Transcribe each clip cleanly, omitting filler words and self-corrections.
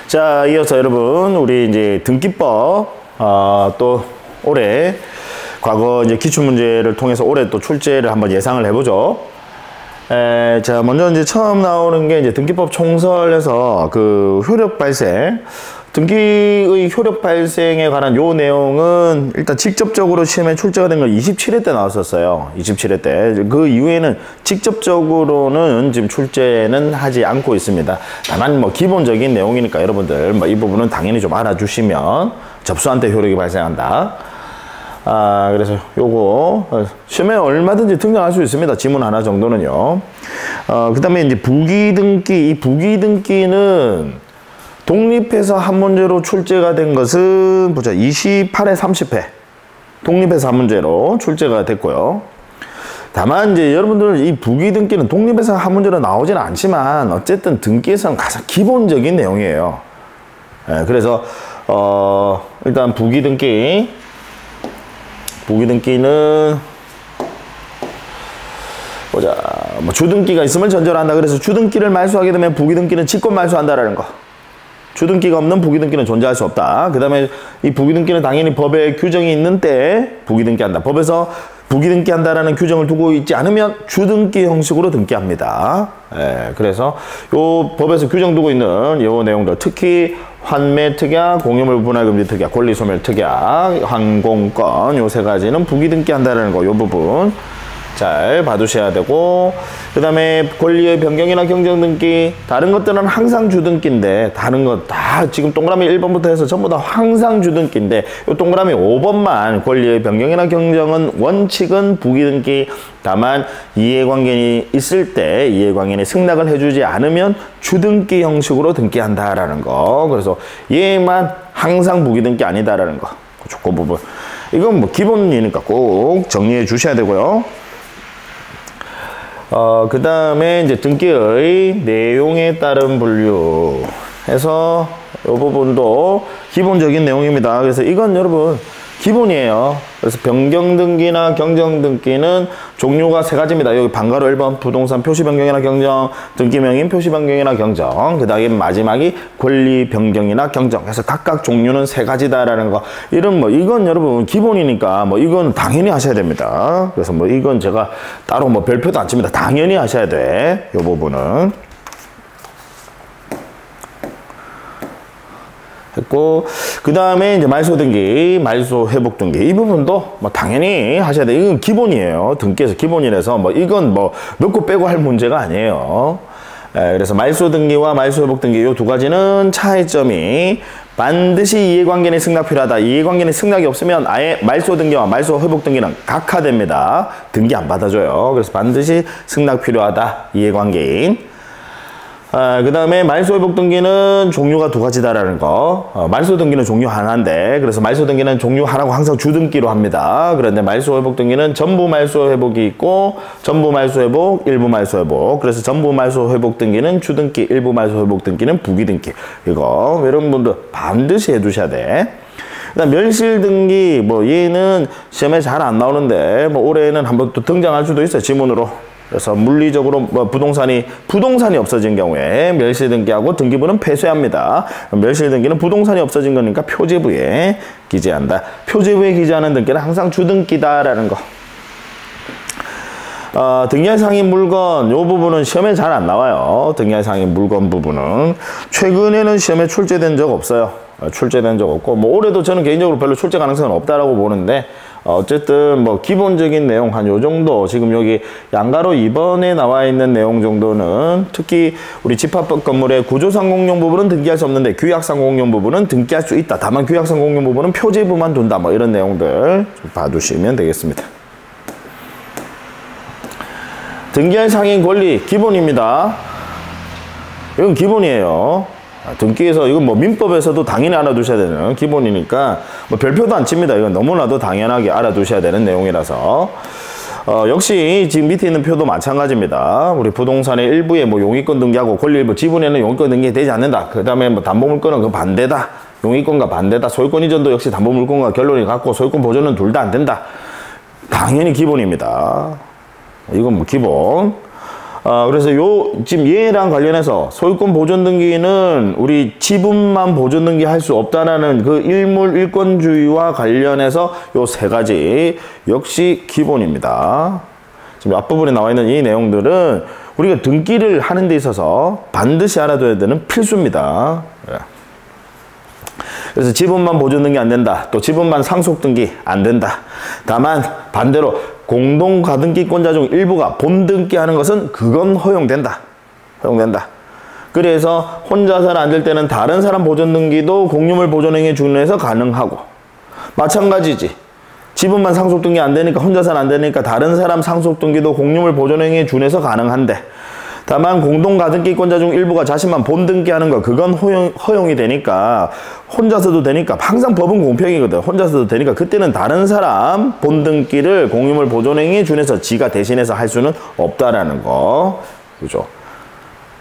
자, 이어서 여러분, 우리 이제 등기법, 또 올해, 과거 이제 기출문제를 통해서 올해 또 출제를 한번 예상을 해보죠. 자, 먼저 이제 처음 나오는 게 이제 등기법 총설에서 그 효력 발생, 등기의 효력 발생에 관한 요 내용은 일단 직접적으로 시험에 출제가 된 건 27회 때 나왔었어요. 27회 때. 그 이후에는 직접적으로는 지금 출제는 하지 않고 있습니다. 다만 뭐 기본적인 내용이니까 여러분들 뭐 이 부분은 당연히 좀 알아주시면 접수한 때 효력이 발생한다. 그래서 요거 시험에 얼마든지 등장할 수 있습니다. 지문 하나 정도는요. 그 다음에 이제 부기등기, 이 부기등기는 독립해서 한 문제로 출제가 된 것은 보자 28회 30회 독립해서 한 문제로 출제가 됐고요. 다만 이제 여러분들 이 부기등기는 독립해서 한 문제로 나오지는 않지만 어쨌든 등기에서는 가장 기본적인 내용이에요. 그래서 일단 부기등기는 보자 뭐 주등기가 있으면 전제한다. 그래서 주등기를 말소하게 되면 부기등기는 직권 말소한다라는 거. 주등기가 없는 부기등기는 존재할 수 없다. 그 다음에 이 부기등기는 당연히 법에 규정이 있는 때 부기등기한다. 법에서 부기등기한다라는 규정을 두고 있지 않으면 주등기 형식으로 등기합니다. 그래서 요 법에서 규정 두고 있는 요 내용들, 특히 환매 특약, 공유물 분할금지 특약, 권리소멸 특약, 항공권 요 세 가지는 부기등기한다라는 거, 요 부분 잘 봐두셔야 되고, 그 다음에 권리의 변경이나 경정 등기, 다른 것들은 항상 주등기인데 다른 것 다 지금 동그라미 1번부터 해서 전부 다 항상 주등기인데 이 동그라미 5번만 권리의 변경이나 경정은 원칙은 부기등기, 다만 이해관계인이 있을 때 이해관계인이 승낙을 해주지 않으면 주등기 형식으로 등기한다라는 거. 그래서 얘만 항상 부기등기 아니다라는 거. 그 부분. 이건 뭐 기본이니까 꼭 정리해 주셔야 되고요. 그 다음에 이제 등기의 내용에 따른 분류해서 이 부분도 기본적인 내용입니다. 그래서 이건 여러분 기본이에요. 그래서 변경등기나 경정등기는 종류가 세 가지입니다. 여기 방가로 1번 부동산 표시변경이나 경정, 등기명인 표시변경이나 경정, 그 다음에 마지막이 권리변경이나 경정. 그래서 각각 종류는 세 가지다라는 거. 이런 뭐 이건 여러분 기본이니까 뭐 이건 당연히 하셔야 됩니다. 그래서 뭐 이건 제가 따로 뭐 별표도 안 칩니다. 당연히 하셔야 돼. 이 부분은. 했고, 그 다음에 이제 말소등기, 말소회복등기 이 부분도 뭐 당연히 하셔야 돼. 이건 기본이에요. 등기에서 기본이라서 뭐 이건 뭐 넣고 빼고 할 문제가 아니에요. 그래서 말소등기와 말소회복등기 이 두 가지는 차이점이 반드시 이해관계인의 승낙 필요하다. 이해관계인의 승낙이 없으면 아예 말소등기와 말소회복등기는 각하됩니다. 등기 안 받아줘요. 그래서 반드시 승낙 필요하다. 이해관계인. 그 다음에 말소회복등기는 종류가 두 가지다라는 거. 말소등기는 종류 하나인데, 그래서 말소등기는 종류 하나고 항상 주등기로 합니다. 그런데 말소회복등기는 전부 말소회복이 있고, 전부 말소회복, 일부 말소회복. 그래서 전부 말소회복등기는 주등기, 일부 말소회복등기는 부기등기. 이거 여러분들 반드시 해두셔야 돼. 그다음 멸실등기, 뭐 얘는 시험에 잘 안 나오는데, 뭐 올해는 한번 또 등장할 수도 있어요, 지문으로. 그래서 물리적으로 뭐 부동산이 없어진 경우에 멸실등기하고 등기부는 폐쇄합니다. 멸실등기는 부동산이 없어진 거니까 표제부에 기재한다. 표제부에 기재하는 등기는 항상 주등기다라는 거. 등기할 상인 물건 요 부분은 시험에 잘 안 나와요. 등기할 상인 물건 부분은 최근에는 시험에 출제된 적 없어요. 출제된 적 없고, 뭐 올해도 저는 개인적으로 별로 출제 가능성은 없다라고 보는데, 어쨌든 뭐 기본적인 내용 한 요 정도, 지금 여기 양가로 2번에 나와 있는 내용 정도는, 특히 우리 집합 건물의 구조상공용 부분은 등기할 수 없는데 규약상공용 부분은 등기할 수 있다. 다만 규약상공용 부분은 표제부만 둔다. 뭐 이런 내용들 좀 봐두시면 되겠습니다. 등기할 상인 권리 기본입니다. 이건 기본이에요. 등기에서 이건 뭐 민법에서도 당연히 알아두셔야 되는 기본이니까 뭐 별표도 안 칩니다. 이건 너무나도 당연하게 알아두셔야 되는 내용이라서. 역시 지금 밑에 있는 표도 마찬가지입니다. 우리 부동산의 일부에 뭐 용의권 등기하고 권리 일부 지분에는 용의권 등기되지 않는다. 그 다음에 뭐 담보물권은 그 반대다. 용의권과 반대다. 소유권 이전도 역시 담보물권과 결론이 같고 소유권 보존은 둘 다 안 된다. 당연히 기본입니다. 이건 뭐 기본. 그래서 지금 얘랑 관련해서 소유권 보존 등기는 우리 지분만 보존 등기 할 수 없다라는 그 일물 일권주의와 관련해서 요 세 가지 역시 기본입니다. 지금 앞부분에 나와 있는 이 내용들은 우리가 등기를 하는 데 있어서 반드시 알아둬야 되는 필수입니다. 그래서 지분만 보존 등기 안 된다. 또 지분만 상속 등기 안 된다. 다만 반대로 공동 가등기권자 중 일부가 본등기하는 것은 그건 허용된다. 허용된다. 그래서 혼자서는 안 될 때는 다른 사람 보존 등기도 공유물 보존행위에 준해서 가능하고, 마찬가지지. 지분만 상속 등기 안 되니까 혼자서는 안 되니까 다른 사람 상속 등기도 공유물 보존행위에 준해서 가능한데, 다만 공동 가등기권자 중 일부가 자신만 본등기하는 거 그건 허용이 되니까, 혼자서도 되니까, 항상 법은 공평이거든. 혼자서도 되니까 그때는 다른 사람 본등기를 공유물 보존행위에 준해서 지가 대신해서 할 수는 없다라는 거. 그죠?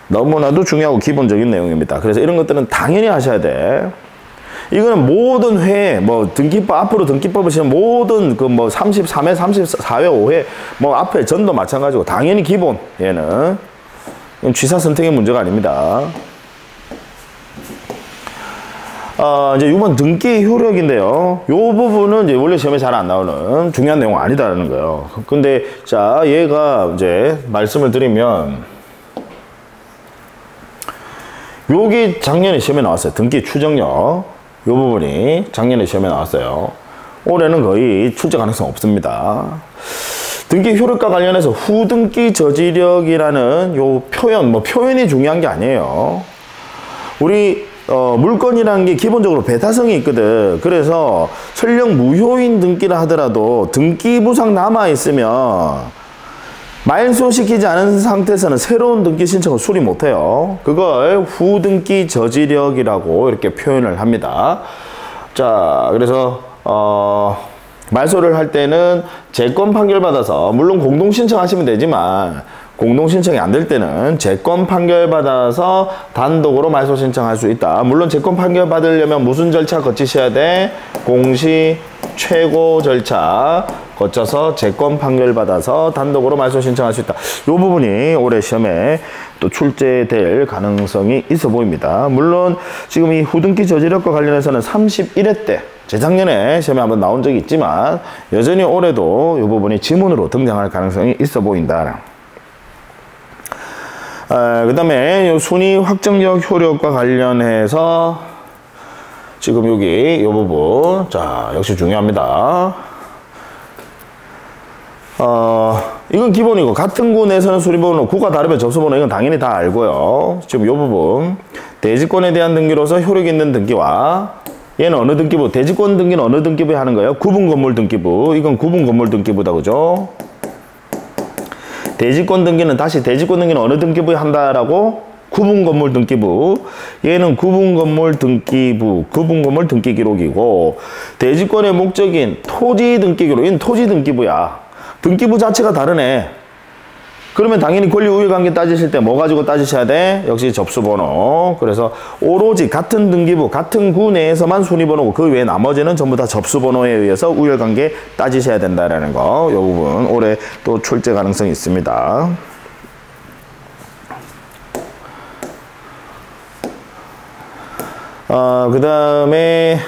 너무나도 중요하고 기본적인 내용입니다. 그래서 이런 것들은 당연히 하셔야 돼. 이거는 모든 회, 뭐 등기법, 앞으로 등기법을 시는 모든 그 뭐 33회, 34회, 5회, 뭐 앞에 전도 마찬가지고 당연히 기본. 얘는 취사 선택의 문제가 아닙니다. 이제 6번 등기 효력인데요. 요 부분은 이제 원래 시험에 잘 안 나오는 중요한 내용 아니다라는 거예요. 근데 자, 얘가 이제 말씀을 드리면, 요게 작년에 시험에 나왔어요. 등기 추정력. 요 부분이 작년에 시험에 나왔어요. 올해는 거의 출제 가능성 없습니다. 등기 효력과 관련해서 후등기 저지력이라는 요 표현, 뭐 표현이 중요한 게 아니에요. 우리 물건이라는 게 기본적으로 배타성이 있거든. 그래서 설령 무효인 등기를 하더라도 등기부상 남아있으면 말소시키지 않은 상태에서는 새로운 등기 신청을 수리 못해요. 그걸 후등기 저지력이라고 이렇게 표현을 합니다. 자, 그래서 말소를 할 때는 재건 판결 받아서, 물론 공동 신청하시면 되지만 공동 신청이 안 될 때는 재건 판결 받아서 단독으로 말소 신청할 수 있다. 물론 재건 판결 받으려면 무슨 절차 거치셔야 돼? 공시 최고 절차 거쳐서 재건 판결 받아서 단독으로 말소 신청할 수 있다. 이 부분이 올해 시험에 또 출제될 가능성이 있어 보입니다. 물론 지금 이 후등기 저지력과 관련해서는 31회 때 재작년에 시험에 한번 나온 적이 있지만 여전히 올해도 이 부분이 지문으로 등장할 가능성이 있어 보인다. 그 다음에 요 순위 확정적 효력과 관련해서 지금 여기 이 부분, 자, 역시 중요합니다. 이건 기본이고, 같은 구 내에서는 수리번호, 구가 다르면 접수번호, 이건 당연히 다 알고요. 지금 이 부분, 대지권에 대한 등기로서 효력 있는 등기와, 얘는 어느 등기부, 대지권 등기는 어느 등기부에 하는 거예요? 구분 건물 등기부. 이건 구분 건물 등기부다, 그죠? 대지권 등기는 다시 대지권 등기는 어느 등기부에 한다라고? 구분 건물 등기부. 얘는 구분 건물 등기부, 구분 건물 등기 기록이고, 대지권의 목적인 토지 등기 기록, 얘는 토지 등기부야. 등기부 자체가 다르네. 그러면 당연히 권리 우위 관계 따지실 때 뭐 가지고 따지셔야 돼? 역시 접수번호. 그래서 오로지 같은 등기부, 같은 구 내에서만 순위번호고 그 외에 나머지는 전부 다 접수번호에 의해서 우열 관계 따지셔야 된다라는 거. 이 부분 올해 또 출제 가능성이 있습니다. 그 다음에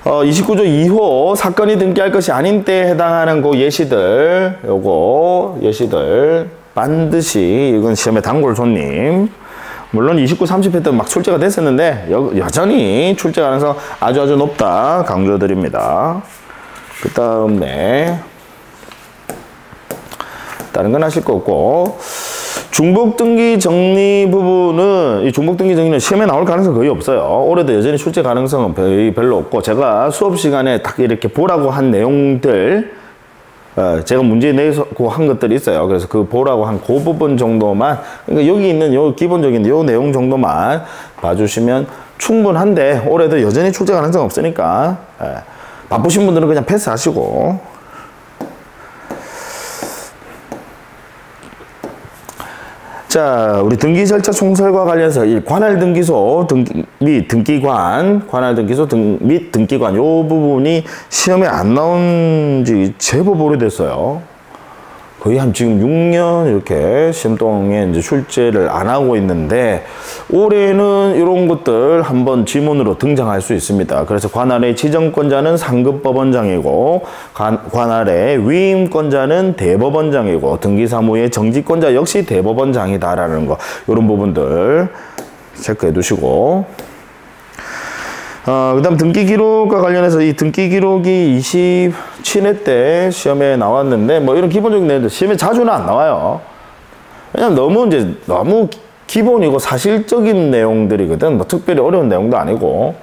29조 2호 사건이 등기할 것이 아닌 때에 해당하는 그 예시들, 요거 예시들 반드시, 이건 시험에 단골 손님. 물론 29, 30회 때 막 출제가 됐었는데 여전히 출제 가능성 아주 높다 강조드립니다. 그 다음에 다른 건 하실 거 없고, 중복등기 정리 부분은, 이 중복등기 정리는 시험에 나올 가능성이 거의 없어요. 올해도 여전히 출제 가능성은 별로 없고, 제가 수업 시간에 딱 이렇게 보라고 한 내용들, 제가 문제 내고 한 것들이 있어요. 그래서 그 보라고 한 그 부분 정도만, 그러니까 여기 있는 요 기본적인 요 내용 정도만 봐주시면 충분한데, 올해도 여전히 출제 가능성 없으니까, 바쁘신 분들은 그냥 패스하시고. 자, 우리 등기 절차 총설과 관련해서 관할 등기소 및 등기관, 관할 등기소 및 등기관, 요 부분이 시험에 안 나온 지 제법 오래됐어요. 거의 한 지금 6년 이렇게 시험 동안에 이제 출제를 안 하고 있는데 올해는 이런 것들 한번 지문으로 등장할 수 있습니다. 그래서 관할의 지정권자는 상급법원장이고 관할의 위임권자는 대법원장이고 등기사무의 정지권자 역시 대법원장이다라는 거 이런 부분들 체크해 두시고 그 다음 등기 기록과 관련해서 이 등기 기록이 27회 때 시험에 나왔는데 뭐 이런 기본적인 내용들 시험에 자주는 안 나와요. 왜냐면 너무 기본이고 사실적인 내용들이거든. 뭐 특별히 어려운 내용도 아니고.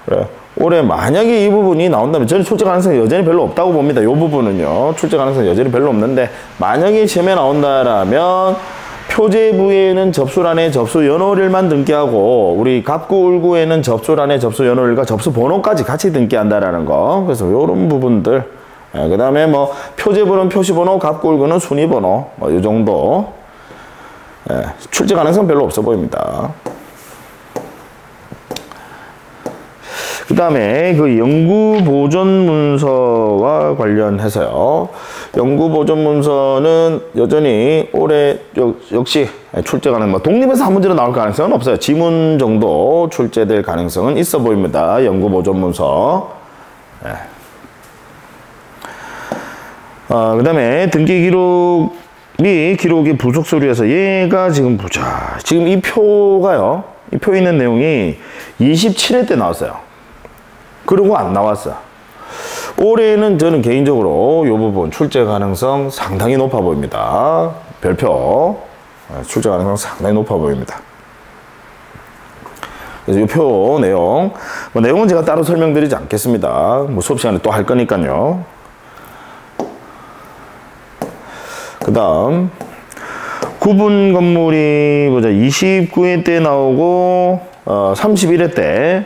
그래. 올해 만약에 이 부분이 나온다면 저는 출제 가능성이 여전히 별로 없다고 봅니다. 이 부분은요. 출제 가능성이 여전히 별로 없는데 만약에 시험에 나온다라면 표제부에는 접수란에 접수 연호일만 등기하고 우리 갑구울구에는 접수란에 접수 연호일과 접수 번호까지 같이 등기한다라는 거. 그래서 이런 부분들. 그 다음에 뭐 표제부는 표시번호, 갑구울구는 순위번호. 뭐 이 정도. 출제 가능성 별로 없어 보입니다. 그 다음에 그 연구보존문서와 관련해서요. 연구보존문서는 여전히 올해 역시 출제 가능, 뭐 독립에서 한 문제로 나올 가능성은 없어요. 지문 정도 출제될 가능성은 있어 보입니다. 연구보존문서. 그 다음에 등기 기록이 부속 서류에서 얘가 지금 보자. 지금 이 표가요. 이 표에 있는 내용이 27회 때 나왔어요. 그리고 안 나왔어. 올해는 저는 개인적으로 이 부분 출제 가능성 상당히 높아 보입니다. 별표 출제 가능성 상당히 높아 보입니다. 그래서 이 표 내용, 뭐 내용은 제가 따로 설명드리지 않겠습니다. 뭐 수업 시간에 또 할 거니까요. 그 다음 구분 건물이 보자 29회 때 나오고 31회 때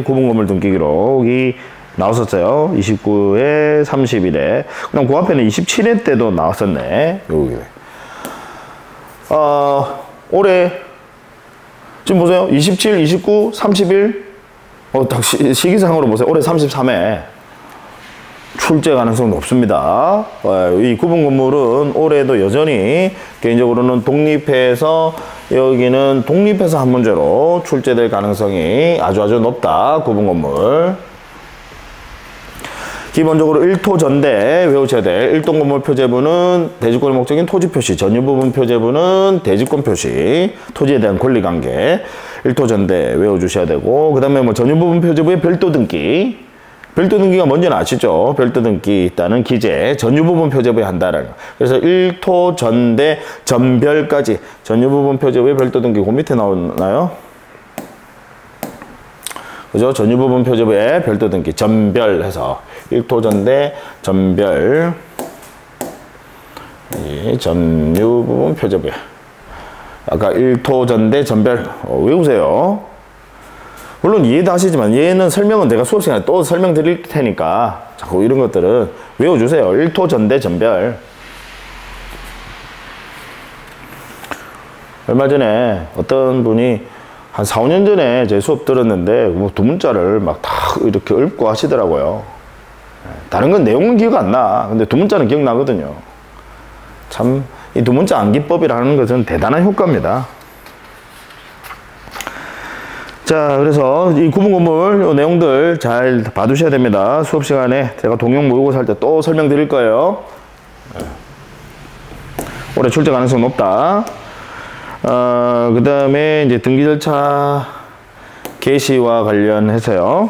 구분 건물 등기 기록이 나왔었어요. 29회, 30일에. 그럼 그 앞에는 27회 때도 나왔었네. 여기. 올해 지금 보세요. 27, 29, 30일. 딱 시기상으로 보세요. 올해 33회. 출제 가능성 높습니다. 이 구분 건물은 올해도 여전히 개인적으로는 독립해서 여기는 독립해서 한 문제로 출제될 가능성이 아주 높다. 구분 건물. 기본적으로 1토 전대 외우셔야 돼. 1동 건물 표제부는 대지권의 목적인 토지 표시, 전유 부분 표제부는 대지권 표시, 토지에 대한 권리 관계. 1토 전대 외워주셔야 되고, 그 다음에 뭐 전유 부분 표제부의 별도 등기. 별도 등기가 뭔지는 아시죠? 별도 등기 있다는 기재, 전유 부분 표제부에 한다라는 거. 그래서 1토 전대 전별까지 전유 부분 표제부의 별도 등기 그 밑에 나오나요? 그죠? 전유 부분 표제부의 별도 등기 전별해서 1토 전대 전별 전유 부분 표제부에 아까 1토 전대 전별 외우세요. 물론 이해도 하시지만 얘는 설명은 제가 수업 시간에 또 설명드릴 테니까 자꾸 이런 것들은 외워주세요. 1토 전대 전별. 얼마 전에 어떤 분이 한 4, 5년 전에 제 수업 들었는데 뭐 두 문자를 막 다 이렇게 읊고 하시더라고요. 다른 건 내용은 기억 안 나. 근데 두 문자는 기억나거든요. 참 이 두 문자 암기법이라는 것은 대단한 효과입니다. 자, 그래서 이 구분 건물 내용들 잘 봐두셔야 됩니다. 수업 시간에 제가 동영 모의고사 할 때 또 설명드릴 거예요. 올해 출제 가능성 높다. 그 다음에 이제 등기 절차 개시와 관련해서요.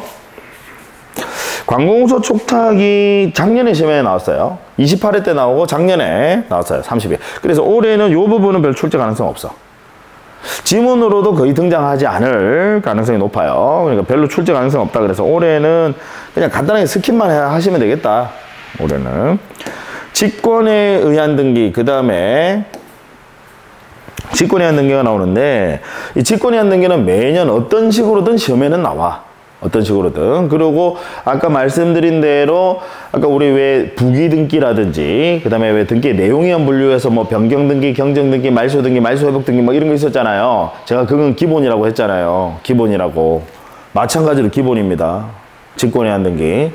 관공서 촉탁이 작년에 시험에 나왔어요. 28회 때 나오고 작년에 나왔어요. 30일. 그래서 올해는 이 부분은 별 출제 가능성 없어. 지문으로도 거의 등장하지 않을 가능성이 높아요. 그러니까 별로 출제 가능성 없다. 그래서 올해는 그냥 간단하게 스킵만 하시면 되겠다. 올해는. 직권에 의한 등기, 그 다음에 직권에 의한 등기가 나오는데 이 직권에 의한 등기는 매년 어떤 식으로든 시험에는 나와. 어떤 식으로든. 그리고 아까 말씀드린 대로 아까 우리 왜 부기등기라든지 그 다음에 왜 등기 내용위원 분류해서 뭐 변경등기, 경정등기, 말소등기, 말소회복등기 뭐 이런 거 있었잖아요. 제가 그건 기본이라고 했잖아요. 기본이라고. 마찬가지로 기본입니다. 직권에 의한 등기.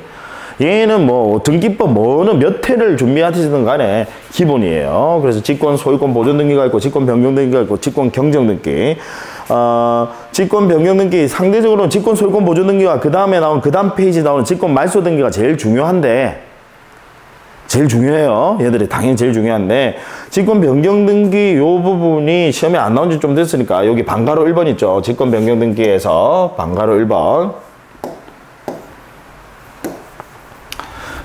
얘는 뭐 등기법 뭐는 몇 회를 준비하시든 간에 기본이에요. 그래서 직권 소유권 보존 등기가 있고 직권 변경 등기가 있고 직권 경정 등기. 직권 변경 등기 상대적으로 직권 소유권 보존 등기가 그 다음에 나온 그 다음 페이지 나오는 직권 말소 등기가 제일 중요한데 제일 중요해요. 얘들이 당연히 제일 중요한데 직권 변경 등기 요 부분이 시험에 안 나온 지 좀 됐으니까 여기 방가로 1번 있죠. 직권 변경 등기에서 방가로 1번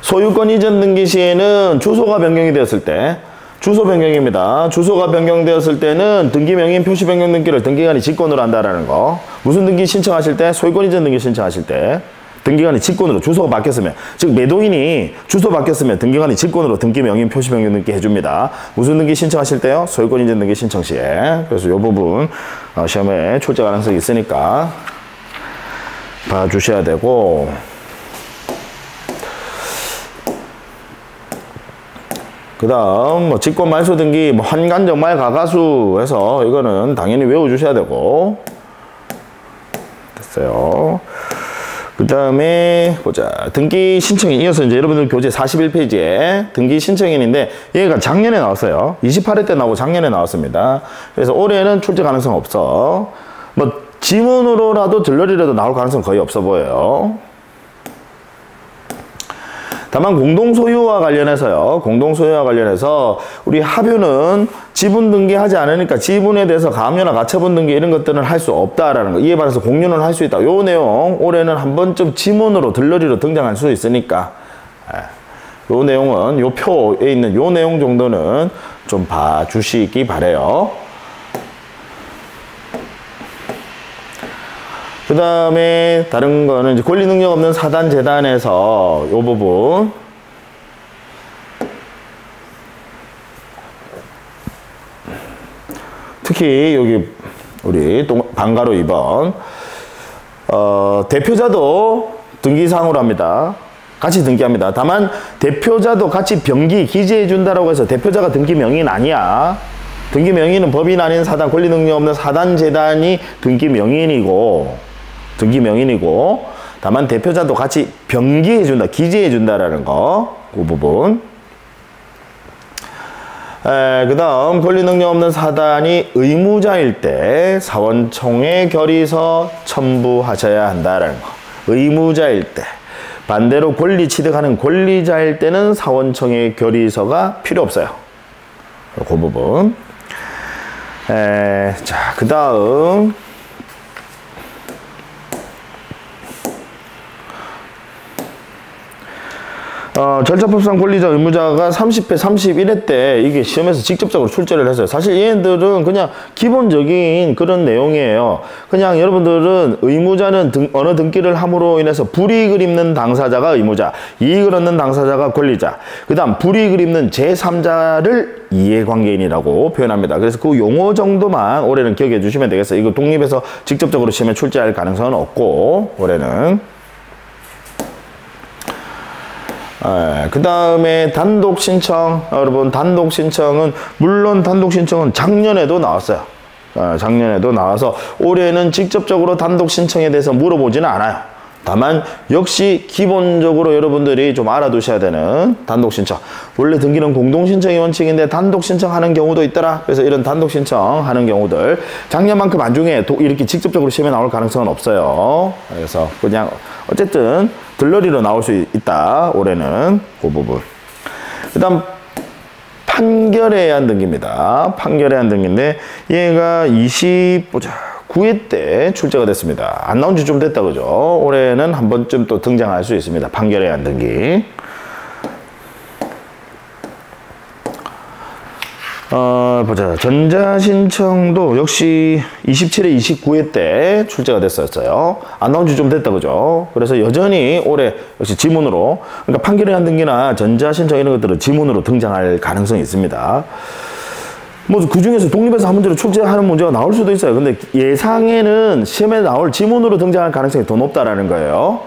소유권 이전 등기 시에는 주소가 변경이 되었을 때 주소 변경입니다. 주소가 변경되었을 때는 등기 명의인 표시 변경 등기를 등기관이 직권으로 한다라는 거. 무슨 등기 신청하실 때? 소유권 이전 등기 신청하실 때 등기관이 직권으로 주소가 바뀌었으면 즉 매도인이 주소 바뀌었으면 등기관이 직권으로 등기 명의인 표시 변경 등기 해줍니다. 무슨 등기 신청하실 때요? 소유권 이전 등기 신청 시에. 그래서 이 부분 시험에 출제 가능성이 있으니까 봐주셔야 되고 그 다음 뭐 직권 말소 등기 뭐 환간 정말 가가수 해서 이거는 당연히 외워주셔야 되고 됐어요. 그 다음에 보자. 등기 신청인 이어서 이제 여러분들 교재 41페이지에 등기 신청인인데 얘가 작년에 나왔어요. 28회 때 나오고 작년에 나왔습니다. 그래서 올해는 출제 가능성 없어. 뭐 지문으로라도 들러리라도 나올 가능성 거의 없어 보여요. 다만 공동소유와 관련해서요. 공동소유와 관련해서 우리 하뷰는 지분 등기하지 않으니까 지분에 대해서 가압류나 가처분 등기 이런 것들은 할 수 없다라는 거. 이에 반해서 공유는 할 수 있다. 요 내용 올해는 한 번쯤 지문으로 들러리로 등장할 수 있으니까 요 내용은 요 표에 있는 요 내용 정도는 좀 봐주시기 바래요. 그 다음에 다른 거는 이제 권리 능력 없는 사단 재단에서 요 부분 특히 여기 우리 방가로 2번 대표자도 등기사항으로 합니다. 같이 등기합니다. 다만 대표자도 같이 병기 기재해 준다라고 해서 대표자가 등기 명의는 아니야. 등기 명의는 법인 아닌 사단, 권리 능력 없는 사단 재단이 등기 명의인이고 다만 대표자도 같이 병기해준다, 기재해준다라는 거, 그 부분. 그 다음 권리 능력 없는 사단이 의무자일 때 사원총회 결의서 첨부하셔야 한다라는 거. 의무자일 때. 반대로 권리 취득하는 권리자일 때는 사원총회 결의서가 필요 없어요. 그 부분. 자, 그 다음. 절차법상 권리자 의무자가 30회, 31회 때 이게 시험에서 직접적으로 출제를 했어요. 사실 얘네들은 그냥 기본적인 그런 내용이에요. 그냥 여러분들은 의무자는 어느 등기를 함으로 인해서 불이익을 입는 당사자가 의무자, 이익을 얻는 당사자가 권리자, 그 다음 불이익을 입는 제3자를 이해관계인이라고 표현합니다. 그래서 그 용어 정도만 올해는 기억해 주시면 되겠어요. 이거 독립해서 직접적으로 시험에 출제할 가능성은 없고 올해는. 그 다음에 단독신청. 여러분 단독신청은 물론 단독신청은 작년에도 나왔어요. 작년에도 나와서 올해는 직접적으로 단독신청에 대해서 물어보지는 않아요. 다만 역시 기본적으로 여러분들이 좀 알아두셔야 되는 단독신청. 원래 등기는 공동신청이 원칙인데 단독신청하는 경우도 있더라. 그래서 이런 단독신청하는 경우들 작년만큼 안중에 이렇게 직접적으로 시험에 나올 가능성은 없어요. 그래서 그냥 어쨌든 들러리로 나올 수 있다. 올해는 그 부분. 그 다음 판결에 의한 등기입니다. 판결에 의한 등기인데 얘가 9회 때 출제가 됐습니다. 안 나온 지 좀 됐다 그죠? 올해는 한 번쯤 또 등장할 수 있습니다. 판결에 의한 등기. 보자. 전자신청도 역시 27회, 29회 때 출제가 됐었어요. 안 나온 지 좀 됐다 그죠? 그래서 여전히 올해 역시 지문으로, 그러니까 판결에 의한 등기나 전자신청 이런 것들은 지문으로 등장할 가능성이 있습니다. 뭐 그 중에서 독립해서 한 문제로 출제하는 문제가 나올 수도 있어요. 근데 예상에는 시험에 나올 지문으로 등장할 가능성이 더 높다라는 거예요.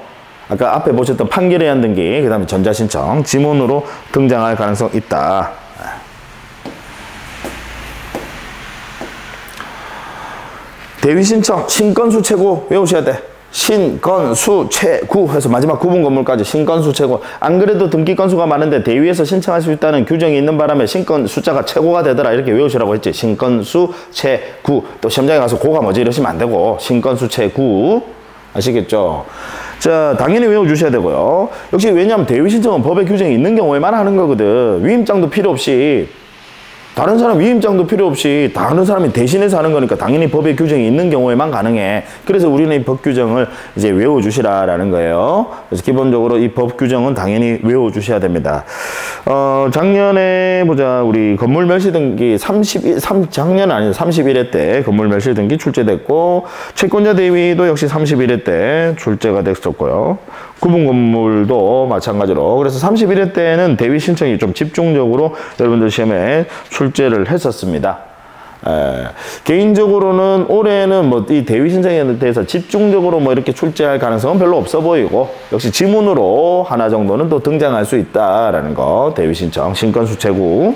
아까 앞에 보셨던 판결에 의한 등기, 그 다음에 전자신청, 지문으로 등장할 가능성 있다. 대위신청, 신건수 최고 외우셔야 돼. 신건수 최구 해서 마지막 구분 건물까지 신건수 최고. 안 그래도 등기 건수가 많은데 대위에서 신청할 수 있다는 규정이 있는 바람에 신건 숫자가 최고가 되더라 이렇게 외우시라고 했지. 신건수 최구. 또 시험장에 가서 고가 뭐지 이러시면 안 되고 신건수 최구. 아시겠죠? 자, 당연히 외워주셔야 되고요. 역시 왜냐하면 대위 신청은 법의 규정이 있는 경우에만 하는 거거든. 위임장도 필요 없이, 다른 사람 위임장도 필요 없이 다른 사람이 대신해서 하는 거니까 당연히 법의 규정이 있는 경우에만 가능해. 그래서 우리는 이 법 규정을 이제 외워주시라라는 거예요. 그래서 기본적으로 이 법 규정은 당연히 외워주셔야 됩니다. 작년에 보자, 우리 건물 멸시 등기 작년 아니죠. 31회 때 건물 멸시 등기 출제됐고, 채권자 대위도 역시 31회 때 출제가 됐었고요. 구분 건물도 마찬가지로. 그래서 31회 때는 대위 신청이 좀 집중적으로 여러분들 시험에 출제를 했었습니다. 개인적으로는 올해는 뭐 이 대위 신청에 대해서 집중적으로 뭐 이렇게 출제할 가능성은 별로 없어 보이고, 역시 지문으로 하나 정도는 또 등장할 수 있다라는 거. 대위 신청, 신건수 최고.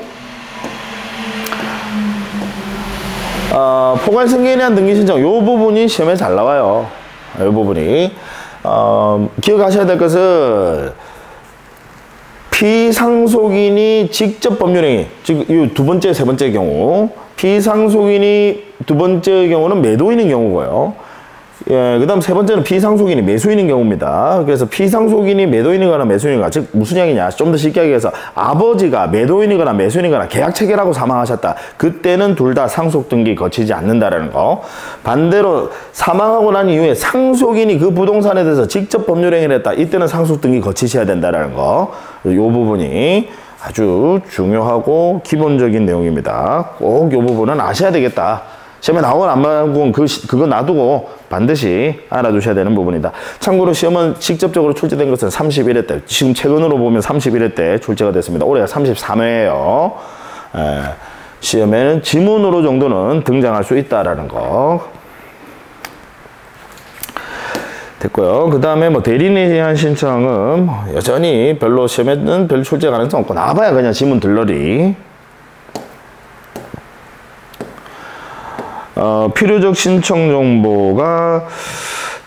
포괄 승계에 대한 등기 신청, 요 부분이 시험에 잘 나와요. 요 부분이. 기억하셔야 될 것은 피상속인이 직접 법률행위, 즉 이 두 번째, 세 번째 경우, 피상속인이 두 번째 경우는 매도인인 경우고요. 예, 그 다음 세 번째는 피상속인이 매수인인 경우입니다. 그래서 피상속인이 매도인이거나 매수인이거나, 즉 무슨 얘기냐, 좀 더 쉽게 얘기해서 아버지가 매도인이거나 매수인이거나 계약 체결하고 사망하셨다. 그때는 둘 다 상속 등기 거치지 않는다라는 거. 반대로 사망하고 난 이후에 상속인이 그 부동산에 대해서 직접 법률행위를 했다. 이때는 상속 등기 거치셔야 된다라는 거. 이 부분이 아주 중요하고 기본적인 내용입니다. 꼭 이 부분은 아셔야 되겠다. 시험에 나오건 안 나오건 그거 놔두고 반드시 알아두셔야 되는 부분이다. 참고로 시험은 직접적으로 출제된 것은 31회 때, 지금 최근으로 보면 31회 때 출제가 됐습니다. 올해가 33회예요. 시험에는 지문으로 정도는 등장할 수 있다라는 거. 됐고요. 그 다음에 뭐 대리인에 대한 신청은 여전히 별로 시험에는 별 출제 가능성 없고, 나와봐야 그냥 지문 들러리. 필요적 신청 정보가,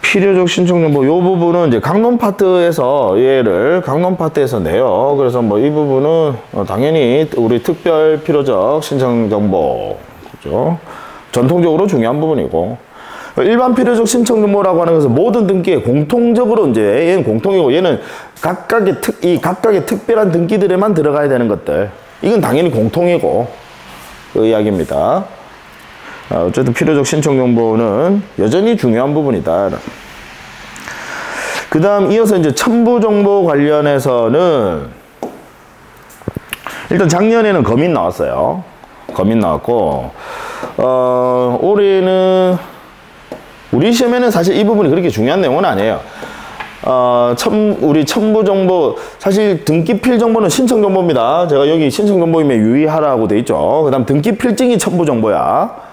필요적 신청 정보, 요 부분은 이제 강론 파트에서 얘를 강론 파트에서 내요. 그래서 뭐 이 부분은 당연히 우리 특별 필요적 신청 정보, 그죠? 전통적으로 중요한 부분이고, 일반 필요적 신청 정보라고 하는 것은 모든 등기에 공통적으로 이제 얘는 공통이고, 얘는 각각의 특별한 등기들에만 들어가야 되는 것들. 이건 당연히 공통이고 그 이야기입니다. 어쨌든 필요적 신청 정보는 여전히 중요한 부분이다. 그 다음 이어서 이제 첨부 정보 관련해서는 일단 작년에는 검인 나왔어요. 검인 나왔고, 올해는 우리 시험에는 사실 이 부분이 그렇게 중요한 내용은 아니에요. 우리 첨부 정보, 사실 등기필 정보는 신청 정보입니다. 제가 여기 신청 정보임에 유의하라고 돼 있죠. 그 다음 등기필증이 첨부 정보야.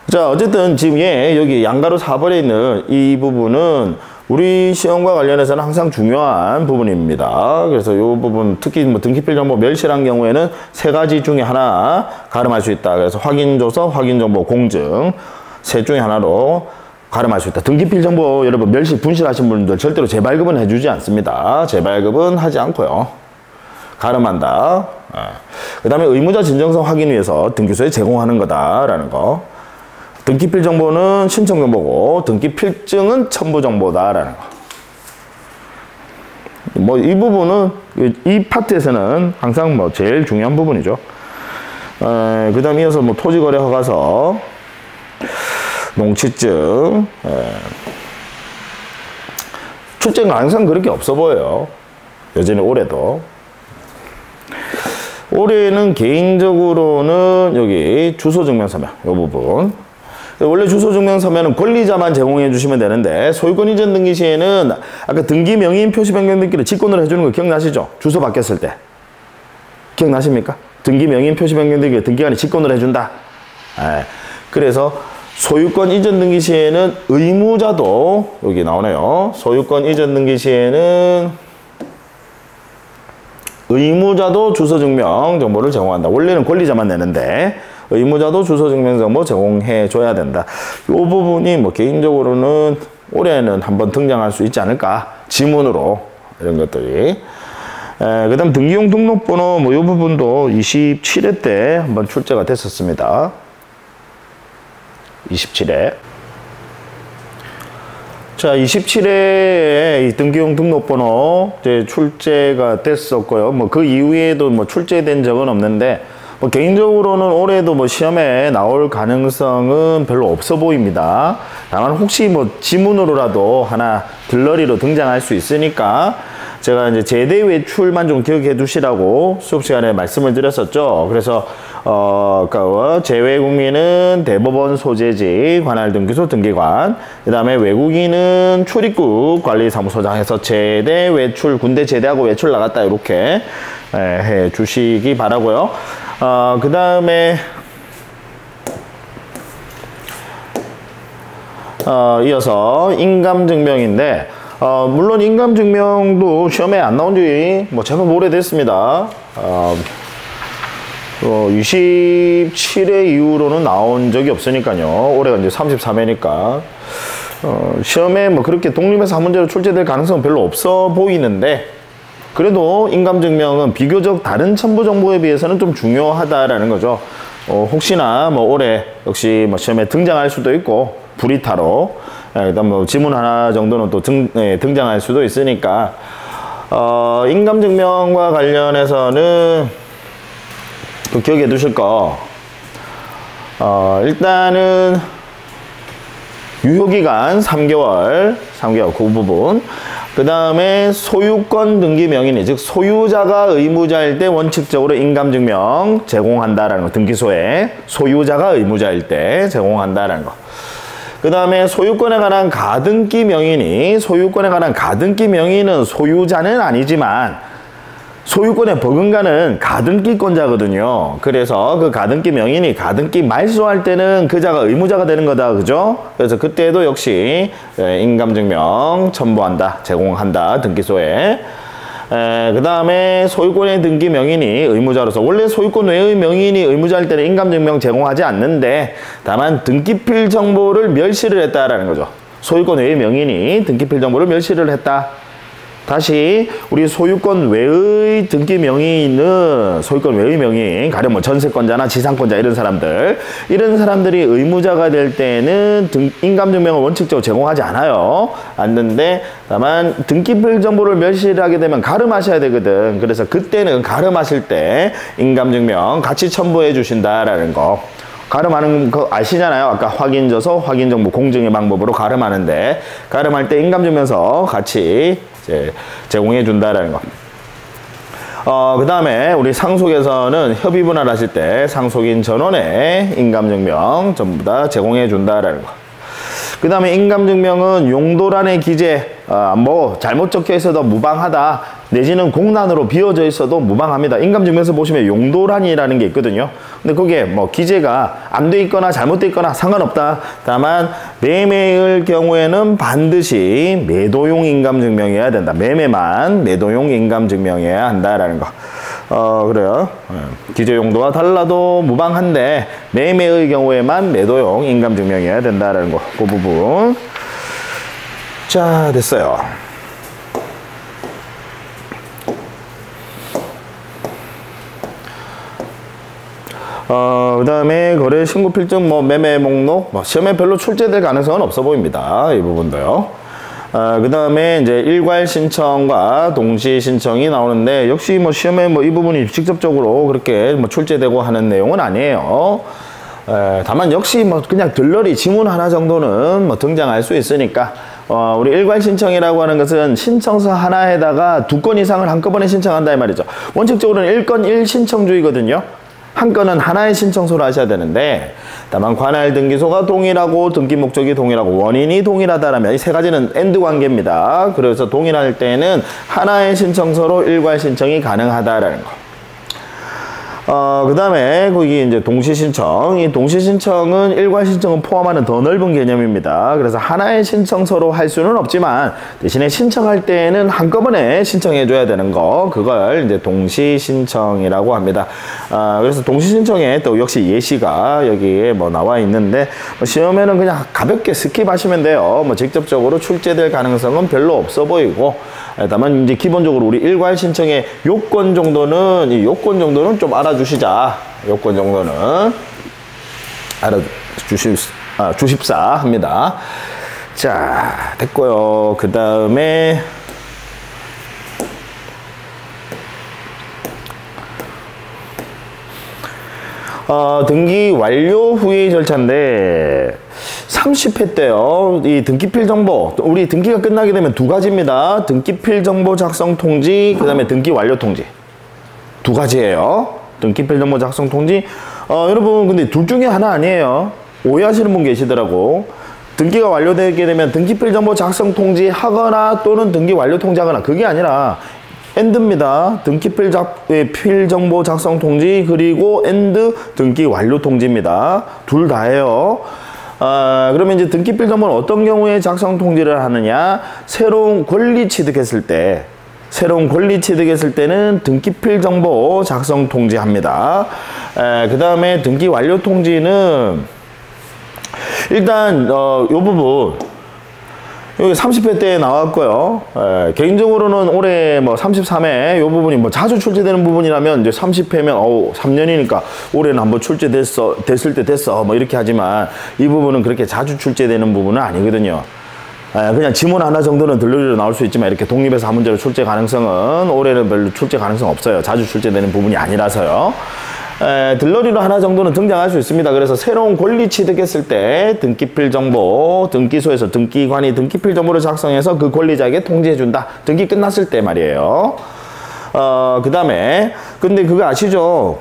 자, 어쨌든 지금 여기 양가로 4번에 있는 이 부분은 우리 시험과 관련해서는 항상 중요한 부분입니다. 그래서 이 부분, 특히 뭐 등기필 정보 멸실한 경우에는 세 가지 중에 하나 가름할 수 있다. 그래서 확인조서, 확인정보, 공증, 셋 중에 하나로 가름할 수 있다. 등기필 정보 여러분 멸실, 분실하신 분들 절대로 재발급은 해주지 않습니다. 재발급은 하지 않고요. 가름한다. 그 다음에 의무자 진정성 확인 위해서 등기소에 제공하는 거다라는 거. 등기필 정보는 신청 정보고 등기필증은 첨부 정보다라는 거. 뭐 이 부분은 이 파트에서는 항상 뭐 제일 중요한 부분이죠. 그 다음 이어서 뭐 토지거래 허가서, 농취증, 출제가 항상 그렇게 없어 보여요. 여전히 올해도. 올해는 개인적으로는 여기 주소증명서면 이 부분. 원래 주소증명서면은 권리자만 제공해 주시면 되는데, 소유권 이전 등기 시에는 아까 등기 명의인 표시 변경 등기를 직권으로 해주는 거 기억나시죠? 주소 바뀌었을 때. 기억나십니까? 등기 명의인 표시 변경 등기 등기관이 직권으로 해준다. 그래서 소유권 이전 등기 시에는 의무자도 여기 나오네요. 소유권 이전 등기 시에는 의무자도 주소증명 정보를 제공한다. 원래는 권리자만 내는데 의무자도 주소증명 정보 제공해 줘야 된다. 이 부분이 뭐 개인적으로는 올해는 한번 등장할 수 있지 않을까? 지문으로 이런 것들이. 그 다음 등기용 등록번호 뭐 이 부분도 27회 때 한번 출제가 됐었습니다. 27회. 자, 27회에 이 등기용 등록번호 이제 출제가 됐었고요. 뭐 그 이후에도 뭐 출제된 적은 없는데, 뭐 개인적으로는 올해도 뭐 시험에 나올 가능성은 별로 없어 보입니다. 다만 혹시 뭐 지문으로라도 하나 들러리로 등장할 수 있으니까 제가 이제 제대 외출만 좀 기억해 두시라고 수업 시간에 말씀을 드렸었죠. 그래서 제외 국민은 대법원 소재지 관할 등기소 등기관, 그 다음에 외국인은 출입국 관리사무소장 해서 제대 외출, 군대 제대하고 외출 나갔다 이렇게 해 주시기 바라고요. 그 다음에 이어서 인감증명인데, 물론 인감증명도 시험에 안 나온 지 뭐 제법 오래됐습니다. 27회 이후로는 나온 적이 없으니까요. 올해가 이제 33회니까 시험에 뭐 그렇게 독립해서 한 문제로 출제될 가능성은 별로 없어 보이는데, 그래도 인감증명은 비교적 다른 첨부 정보에 비해서는 좀 중요하다라는 거죠. 혹시나 뭐 올해 역시 뭐 시험에 등장할 수도 있고, 불이타로 일단 뭐 지문 하나 정도는 또 등장할 수도 있으니까 인감증명과 관련해서는 또 기억해 두실 거, 일단은 유효기간 3개월 그 부분. 그 다음에 소유권 등기 명의인, 즉 소유자가 의무자일 때 원칙적으로 인감증명 제공한다라는 거. 등기소에 소유자가 의무자일 때 제공한다라는 거. 그 다음에 소유권에 관한 가등기 명의인이, 소유권에 관한 가등기 명의인은 소유자는 아니지만 소유권에 버금가는 가등기권자거든요. 그래서 그 가등기 명의인이 가등기 말소할 때는 그자가 의무자가 되는 거다, 그죠? 그래서 그때도 역시 인감증명 첨부한다, 제공한다, 등기소에. 그 다음에 소유권의 등기 명의인이 의무자로서, 원래 소유권 외의 명의인이 의무자일 때는 인감증명 제공하지 않는데, 다만 등기필 정보를 멸시를 했다라는 거죠. 소유권 외의 명의인이 등기필 정보를 멸시를 했다. 다시 우리 소유권 외의 등기 명의인은, 소유권 외의 명의인, 가령 뭐 전세권자나 지상권자 이런 사람들이 의무자가 될 때는 인감증명을 원칙적으로 제공하지 않는데, 다만 등기필 정보를 멸시를 하게 되면 가름하셔야 되거든. 그래서 그때는 가름하실 때 인감증명 같이 첨부해 주신다라는 거. 가름하는 거 아시잖아요. 아까 확인져서 확인정보 공증의 방법으로 가름하는데, 가름할 때 인감증명서 같이 이제 제공해 준다라는 거. 그 다음에 우리 상속에서는 협의분할 하실 때 상속인 전원의 인감증명 전부 다 제공해 준다라는 거. 그 다음에 인감증명은 용도란의 기재, 뭐 잘못 적혀 있어도 무방하다, 내지는 공란으로 비어져 있어도 무방합니다. 인감증명서 보시면 용도란이라는 게 있거든요. 근데 그게 뭐 기재가 안 돼 있거나 잘못돼 있거나 상관없다. 다만 매매의 경우에는 반드시 매도용 인감증명이어야 된다. 매매만 매도용 인감증명이어야 한다라는 거. 그래요. 기재 용도와 달라도 무방한데 매매의 경우에만 매도용 인감증명이어야 된다라는 거. 그 부분. 자, 됐어요. 그 다음에 거래 신고 필증, 뭐 매매 목록, 뭐 시험에 별로 출제될 가능성은 없어 보입니다. 이 부분도요. 그 다음에 이제 일괄 신청과 동시 신청이 나오는데, 역시 뭐 시험에 뭐 이 부분이 직접적으로 그렇게 뭐 출제되고 하는 내용은 아니에요. 다만 역시 뭐 그냥 들러리 지문 하나 정도는 뭐 등장할 수 있으니까, 우리 일괄 신청이라고 하는 것은 신청서 하나에다가 2건 이상을 한꺼번에 신청한다 이 말이죠. 원칙적으로는 1건 1신청주의거든요. 한 건은 하나의 신청서로 하셔야 되는데, 다만 관할 등기소가 동일하고 등기 목적이 동일하고 원인이 동일하다라면 이 세 가지는 AND 관계입니다. 그래서 동일할 때는 하나의 신청서로 일괄 신청이 가능하다라는 거. 그 다음에 거기 이제 동시신청. 이 동시신청은 일괄 신청은 포함하는 더 넓은 개념입니다. 그래서 하나의 신청서로 할 수는 없지만 대신에 신청할 때는 한꺼번에 신청해 줘야 되는 거, 그걸 이제 동시신청이라고 합니다. 그래서 동시신청에 또 역시 예시가 여기에 뭐 나와 있는데, 시험에는 그냥 가볍게 스킵하시면 돼요. 뭐 직접적으로 출제될 가능성은 별로 없어 보이고, 다만 이제 기본적으로 우리 일괄 신청의 요건 정도는, 이 요건 정도는 좀 알아주시자. 요건 정도는 주십사 합니다. 자, 됐고요. 그 다음에 등기 완료 후의 절차인데, 30회 때요, 이 등기필 정보, 우리 등기가 끝나게 되면 두 가지입니다. 등기필 정보 작성 통지, 그 다음에 등기 완료 통지. 두 가지예요. 등기필 정보 작성 통지. 여러분, 근데 둘 중에 하나 아니에요. 오해하시는 분 계시더라고. 등기가 완료되게 되면 등기필 정보 작성 통지 하거나 또는 등기 완료 통지하거나, 그게 아니라 엔드입니다. 등기필 정보 작성 통지, 그리고 엔드 등기 완료 통지입니다. 둘 다예요. 그러면 이제 등기필 정보는 어떤 경우에 작성 통지를 하느냐? 새로운 권리 취득했을 때, 때는 등기필 정보 작성 통지합니다. 그 다음에 등기 완료 통지는 일단 요 부분 여기 30회 때 나왔고요. 개인적으로는 올해 뭐 33회 요 부분이 뭐 자주 출제되는 부분이라면, 이제 30회면 3년이니까 올해는 한번 됐을 때 됐어 뭐 이렇게 하지만, 이 부분은 그렇게 자주 출제되는 부분은 아니거든요. 그냥 지문 하나 정도는 들러리로 나올 수 있지만, 이렇게 독립해서 한 문제로 출제 가능성은 올해는 별로 출제 가능성 없어요. 자주 출제되는 부분이 아니라서요. 들러리로 하나 정도는 등장할 수 있습니다. 그래서 새로운 권리 취득했을 때 등기필 정보, 등기소에서 등기관이 등기필 정보를 작성해서 그 권리자에게 통지해준다. 등기 끝났을 때 말이에요. 그 다음에 근데 그거 아시죠?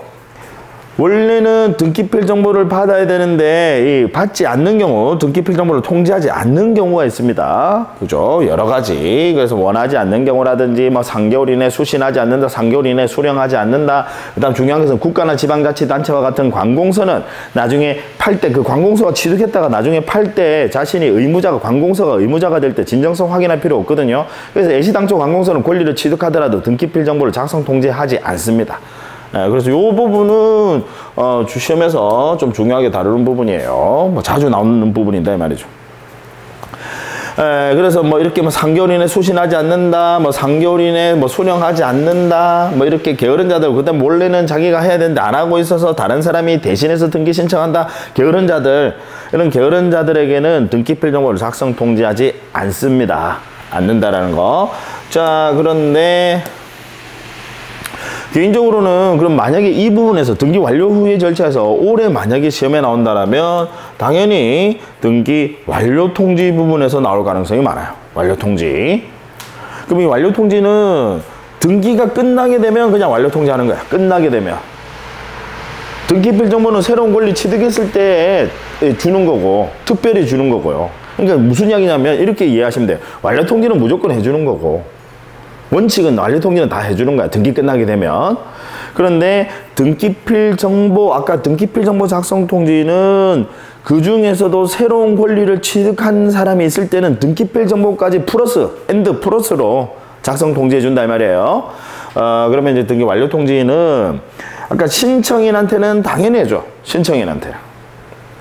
원래는 등기필 정보를 받아야 되는데 받지 않는 경우, 등기필 정보를 통지하지 않는 경우가 있습니다. 그죠? 여러 가지. 그래서 원하지 않는 경우라든지, 뭐 3개월 이내 수신하지 않는다, 3개월 이내 수령하지 않는다. 그 다음 중요한 것은 국가나 지방자치단체와 같은 관공서는 나중에 팔 때, 그 관공서가 취득했다가 나중에 팔 때 자신이 관공서가 의무자가 될 때 진정성 확인할 필요 없거든요. 그래서 애시당초 관공서는 권리를 취득하더라도 등기필 정보를 작성 통지하지 않습니다. 그래서 이 부분은 시험에서 좀 중요하게 다루는 부분이에요. 뭐 자주 나오는 부분인데 말이죠. 그래서 뭐 이렇게 뭐 3개월 이내 수신하지 않는다, 뭐 3개월 이내 뭐 수령하지 않는다, 뭐 이렇게 게으른 자들, 그다음 원래는 자기가 해야 되는데 안 하고 있어서 다른 사람이 대신해서 등기 신청한다, 게으른 자들, 이런 게으른 자들에게는 등기필 정보를 작성 통지하지 않는다라는 거. 자, 그런데 개인적으로는 그럼 만약에 이 부분에서 등기 완료 후의 절차에서 올해 만약에 시험에 나온다라면 당연히 등기 완료 통지 부분에서 나올 가능성이 많아요. 완료 통지. 그럼 이 완료 통지는 등기가 끝나게 되면 그냥 완료 통지하는 거야. 끝나게 되면. 등기필 정보는 새로운 권리 취득했을 때 주는 거고, 특별히 주는 거고요. 그러니까 무슨 이야기냐면 이렇게 이해하시면 돼요. 완료 통지는 무조건 해주는 거고, 원칙은 완료 통지는 다 해주는 거야. 등기 끝나게 되면. 그런데 등기필 정보, 아까 등기필 정보 작성 통지는 그 중에서도 새로운 권리를 취득한 사람이 있을 때는 등기필 정보까지 플러스로 작성 통지해 준다 이 말이에요. 그러면 이제 등기 완료 통지는 아까 신청인한테는 당연히 해줘.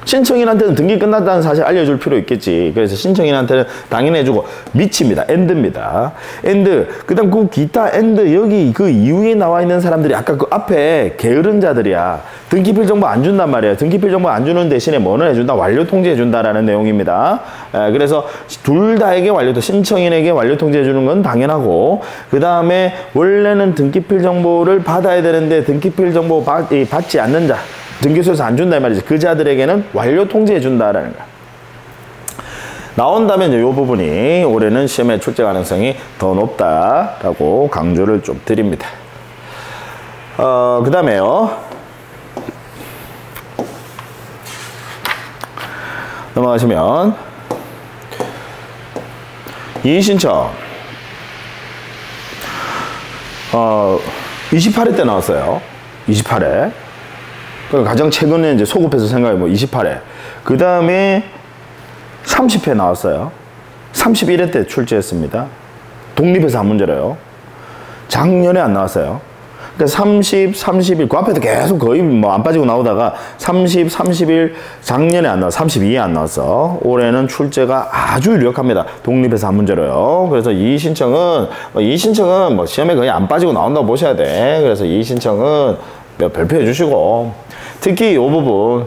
신청인한테는 등기 끝났다는 사실 알려줄 필요 있겠지. 그래서 신청인한테는 당연히 해주고, 밑입니다. 엔드입니다. 엔드. 그 다음 그 기타 엔드, 여기 그 이후에 나와 있는 사람들이 아까 그 앞에 게으른 자들이야. 등기필 정보 안 준단 말이에요. 등기필 정보 안 주는 대신에 뭐는 해준다? 완료 통지해 준다라는 내용입니다. 그래서 둘 다에게 신청인에게 완료 통지해 주는 건 당연하고, 그 다음에 원래는 등기필 정보를 받아야 되는데 등기필 정보 받지 않는 자, 등기소에서 안 준다 이 말이지. 그 자들에게는 완료 통지해 준다라는 거야. 나온다면 이 부분이 올해는 시험에 출제 가능성이 더 높다라고 강조를 좀 드립니다. 그 다음에요. 넘어가시면 이의신청 28회 때 나왔어요. 28회. 그러니까 가장 최근에 이제 소급해서 생각해 보면 28회. 그 다음에 30회 나왔어요. 31회 때 출제했습니다. 독립해서 한 문제래요. 작년에 안 나왔어요. 그러니까 30, 31, 그 앞에도 계속 거의 뭐 안 빠지고 나오다가 30, 31, 작년에 안 나왔어. 32에 안 나왔어. 올해는 출제가 아주 유력합니다. 독립해서 한 문제로요. 그래서 이 신청은 뭐 시험에 거의 안 빠지고 나온다고 보셔야 돼. 그래서 이 신청은 발표해 주시고, 특히 요 부분,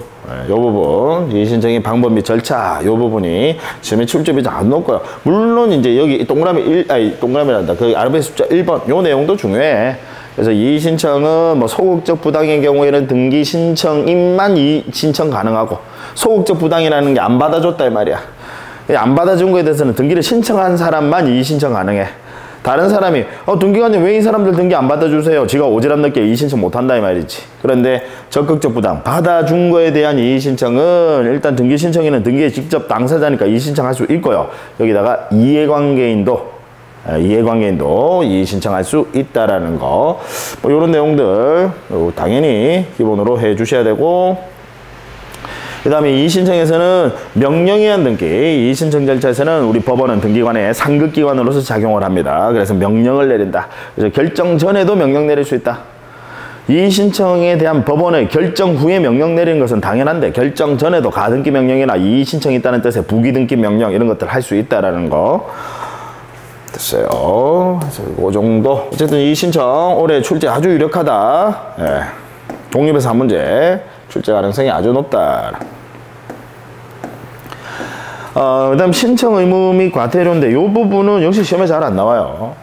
이 신청의 방법 및 절차, 요 부분이 시험에 출제비도 안 높고요. 물론 이제 여기 동그라미란다. 그 아르바이트 숫자 1번, 요 내용도 중요해. 그래서 이 신청은 뭐 소극적 부당의 경우에는 등기 신청인만 이 신청 가능하고, 소극적 부당이라는 게 안 받아줬다 이 말이야. 안 받아준 거에 대해서는 등기를 신청한 사람만 이 신청 가능해. 다른 사람이 등기관님 왜 이 사람들 등기 안 받아주세요? 지가 오지랖 넓게 이 신청 못한다 이 말이지. 그런데 적극적 부당, 받아준 거에 대한 이 신청은 일단 등기 신청인은 등기에 직접 당사자니까 이 신청할 수 있고요. 여기다가 이해관계인도 이의 신청할 수 있다라는 거, 뭐 이런 내용들 당연히 기본으로 해 주셔야 되고, 그 다음에 이 신청에서는 명령에 의한 등기, 이 신청 절차에서는 우리 법원은 등기관의 상급기관으로서 작용을 합니다. 그래서 명령을 내린다. 그래서 결정 전에도 명령 내릴 수 있다. 이 신청에 대한 법원의 결정 후에 명령 내리는 것은 당연한데, 결정 전에도 가등기 명령이나 이 신청이 있다는 뜻의 부기등기 명령 이런 것들 할 수 있다라는 거. 됐어요. 그래서 그 정도. 어쨌든 이 신청 올해 출제 아주 유력하다. 예. 독립에서 한 문제 출제 가능성이 아주 높다. 그 다음 신청 의무 및 과태료인데 이 부분은 역시 시험에 잘 안 나와요.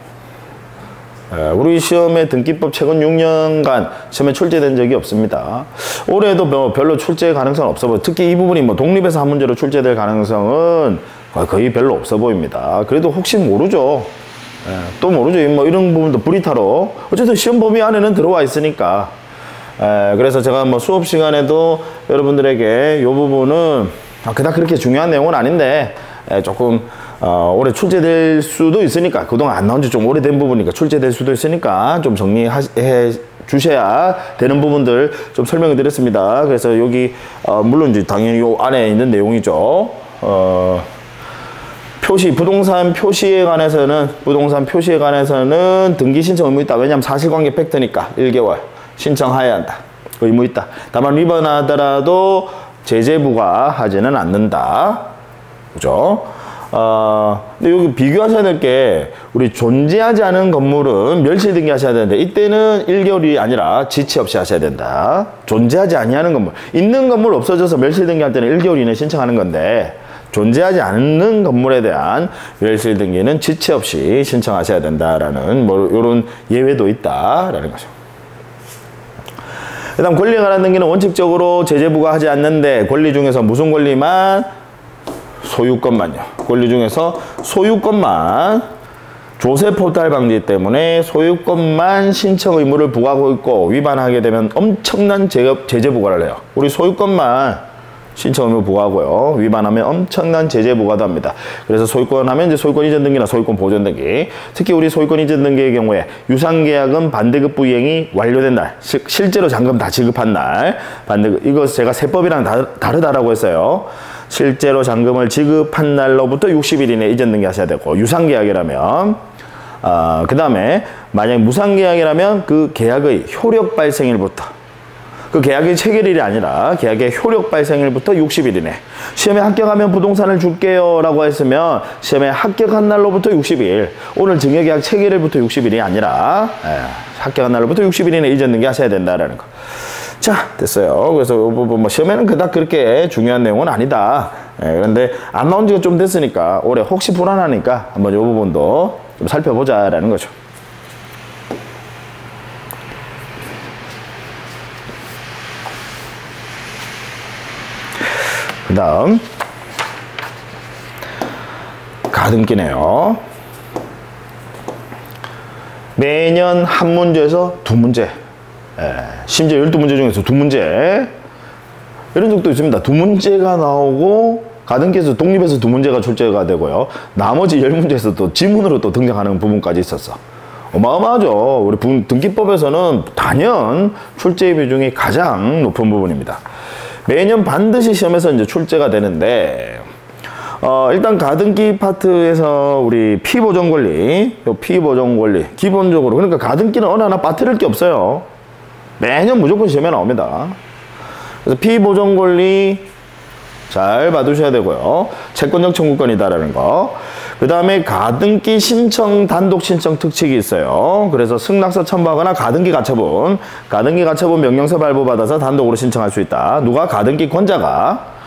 예, 우리 시험에 등기법 최근 6년간 시험에 출제된 적이 없습니다. 올해도 뭐 별로 출제 가능성은 없어 보여요. 특히 이 부분이 뭐 독립에서 한 문제로 출제될 가능성은 거의 별로 없어 보입니다. 그래도 혹시 모르죠. 예, 또 모르죠. 뭐 이런 부분도 브리타로 어쨌든 시험 범위 안에는 들어와 있으니까. 그래서 제가 뭐 수업 시간에도 여러분들에게 이 부분은 그닥 그렇게 중요한 내용은 아닌데 조금 올해 출제될 수도 있으니까, 그동안 안 나온 지 좀 오래된 부분이니까 출제될 수도 있으니까 좀 정리해 주셔야 되는 부분들 좀 설명을 드렸습니다. 그래서 여기 물론 이제 당연히 요 안에 있는 내용이죠. 부동산 표시에 관해서는 등기 신청 의무 있다. 왜냐하면 사실관계 팩트니까 1개월 신청해야 한다. 의무 있다. 다만 위반하더라도 제재 부과하지는 않는다. 그죠? 근데 여기 비교하셔야 될 게, 우리 존재하지 않은 건물은 멸실 등기하셔야 되는데, 이때는 1개월이 아니라 지체 없이 하셔야 된다. 존재하지 아니하는 건물, 있는 건물 없어져서 멸실 등기할 때는 1개월 이내 신청하는 건데, 존재하지 않는 건물에 대한 멸실 등기는 지체 없이 신청하셔야 된다라는 뭐 이런 예외도 있다라는 거죠. 그 다음 권리에 관한 등기는 원칙적으로 제재 부과하지 않는데, 권리 중에서 무슨 권리만? 소유권만요. 권리 중에서 소유권만, 조세 포탈 방지 때문에 소유권만 신청 의무를 부과하고 있고, 위반하게 되면 엄청난 제재 부과를 해요. 우리 소유권만 신청 의무 부과하고요. 위반하면 엄청난 제재 부과도 합니다. 그래서 소유권 하면 이제 소유권 이전 등기나 소유권 보존 등기. 특히 우리 소유권 이전 등기의 경우에 유상계약은 반대급부 이행이 완료된 날, 실제로 잔금 다 지급한 날, 반대급, 이거 제가 세법이랑 다르다라고 했어요. 실제로 잔금을 지급한 날로부터 60일 이내 이전 등기 하셔야 되고, 유상계약이라면, 그 다음에 만약 무상계약이라면 그 계약의 효력 발생일부터, 그 계약의 체결일이 아니라 계약의 효력 발생일부터 60일 이내. 시험에 합격하면 부동산을 줄게요 라고 했으면 시험에 합격한 날로부터 60일, 오늘 증여계약 체결일부터 60일이 아니라 합격한 날로부터 60일 이내 이전 등기 하셔야 된다라는 거. 자, 됐어요. 그래서 이 부분 뭐 시험에는 그닥 그렇게 중요한 내용은 아니다. 그런데 안 나온 지가 좀 됐으니까 올해 혹시 불안하니까 한번 이 부분도 좀 살펴보자라는 거죠. 그 다음 가등기네요. 매년 한 문제에서 두 문제, 심지어 12문제 중에서 두 문제, 이런 적도 있습니다. 두 문제가 나오고 가등기에서 독립해서 두 문제가 출제가 되고요. 나머지 10문제에서 또 지문으로 또 등장하는 부분까지 있었어. 어마어마하죠. 우리 등기법에서는 단연 출제 비중이 가장 높은 부분입니다. 매년 반드시 시험에서 이제 출제가 되는데, 일단 가등기 파트에서 우리 피보정 권리, 피보정 권리, 기본적으로, 그러니까 가등기는 어느 하나 빠뜨릴 게 없어요. 매년 무조건 시험에 나옵니다. 그래서 피보정 권리 잘 봐두셔야 되고요. 채권적 청구권이다라는 거. 그 다음에 가등기 신청, 단독 신청 특칙이 있어요. 그래서 승낙서 첨부하거나 가등기 가처분 명령서 발부받아서 단독으로 신청할 수 있다. 누가? 가등기 권자가.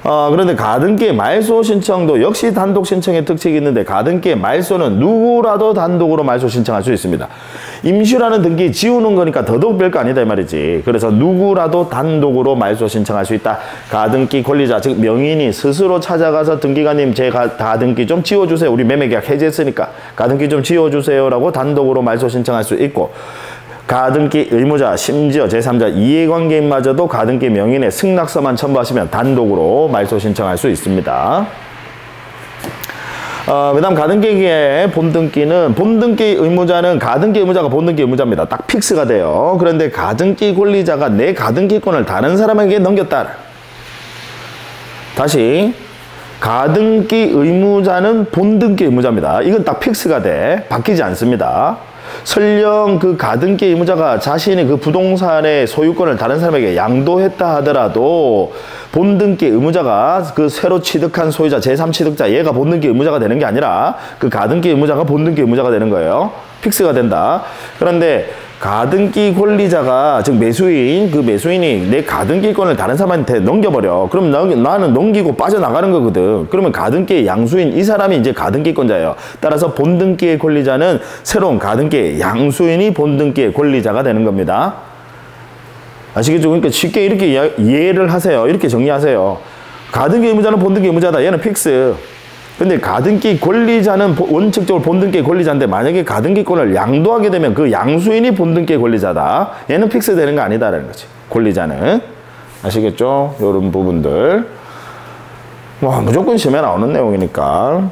그런데 가등기의 말소 신청도 역시 단독 신청의 특징이 있는데, 가등기의 말소는 누구라도 단독으로 말소 신청할 수 있습니다. 임시라는 등기 지우는 거니까 더더욱 별거 아니다 이 말이지. 그래서 누구라도 단독으로 말소 신청할 수 있다. 가등기 권리자, 즉 명인이 스스로 찾아가서 등기관님 제 가등기 좀 지워주세요. 우리 매매계약 해지했으니까 가등기 좀 지워주세요 라고 단독으로 말소 신청할 수 있고, 가등기 의무자, 심지어 제3자 이해관계인마저도 가등기 명인의 승낙서만 첨부하시면 단독으로 말소 신청할 수 있습니다. 그 다음 가등기의 본등기는, 본등기 의무자는 가등기 의무자가 본등기 의무자입니다. 딱 픽스가 돼요. 그런데 가등기 권리자가 내 가등기권을 다른 사람에게 넘겼다. 다시, 가등기 의무자는 본등기 의무자입니다. 이건 딱 픽스가 돼. 바뀌지 않습니다. 설령 그 가등기 의무자가 자신이 그 부동산의 소유권을 다른 사람에게 양도했다 하더라도 본등기 의무자가 그 새로 취득한 소유자, 제3취득자, 얘가 본등기 의무자가 되는 게 아니라 그 가등기 의무자가 본등기 의무자가 되는 거예요. 픽스가 된다. 그런데 가등기 권리자가, 즉 매수인, 그 매수인이 내 가등기권을 다른 사람한테 넘겨버려. 그럼 나는 넘기고 빠져나가는 거거든. 그러면 가등기의 양수인 이 사람이 이제 가등기권자예요. 따라서 본등기의 권리자는 새로운 가등기의 양수인이 본등기의 권리자가 되는 겁니다. 아시겠죠? 그러니까 쉽게 이렇게 이해를 하세요. 이렇게 정리하세요. 가등기 의무자는 본등기 의무자다. 얘는 픽스. 근데 가등기 권리자는 원칙적으로 본등기의 권리자인데, 만약에 가등기권을 양도하게 되면 그 양수인이 본등기의 권리자다. 얘는 픽스 되는 거 아니다라는 거지. 권리자는. 아시겠죠? 이런 부분들. 무조건 시험에 나오는 내용이니까.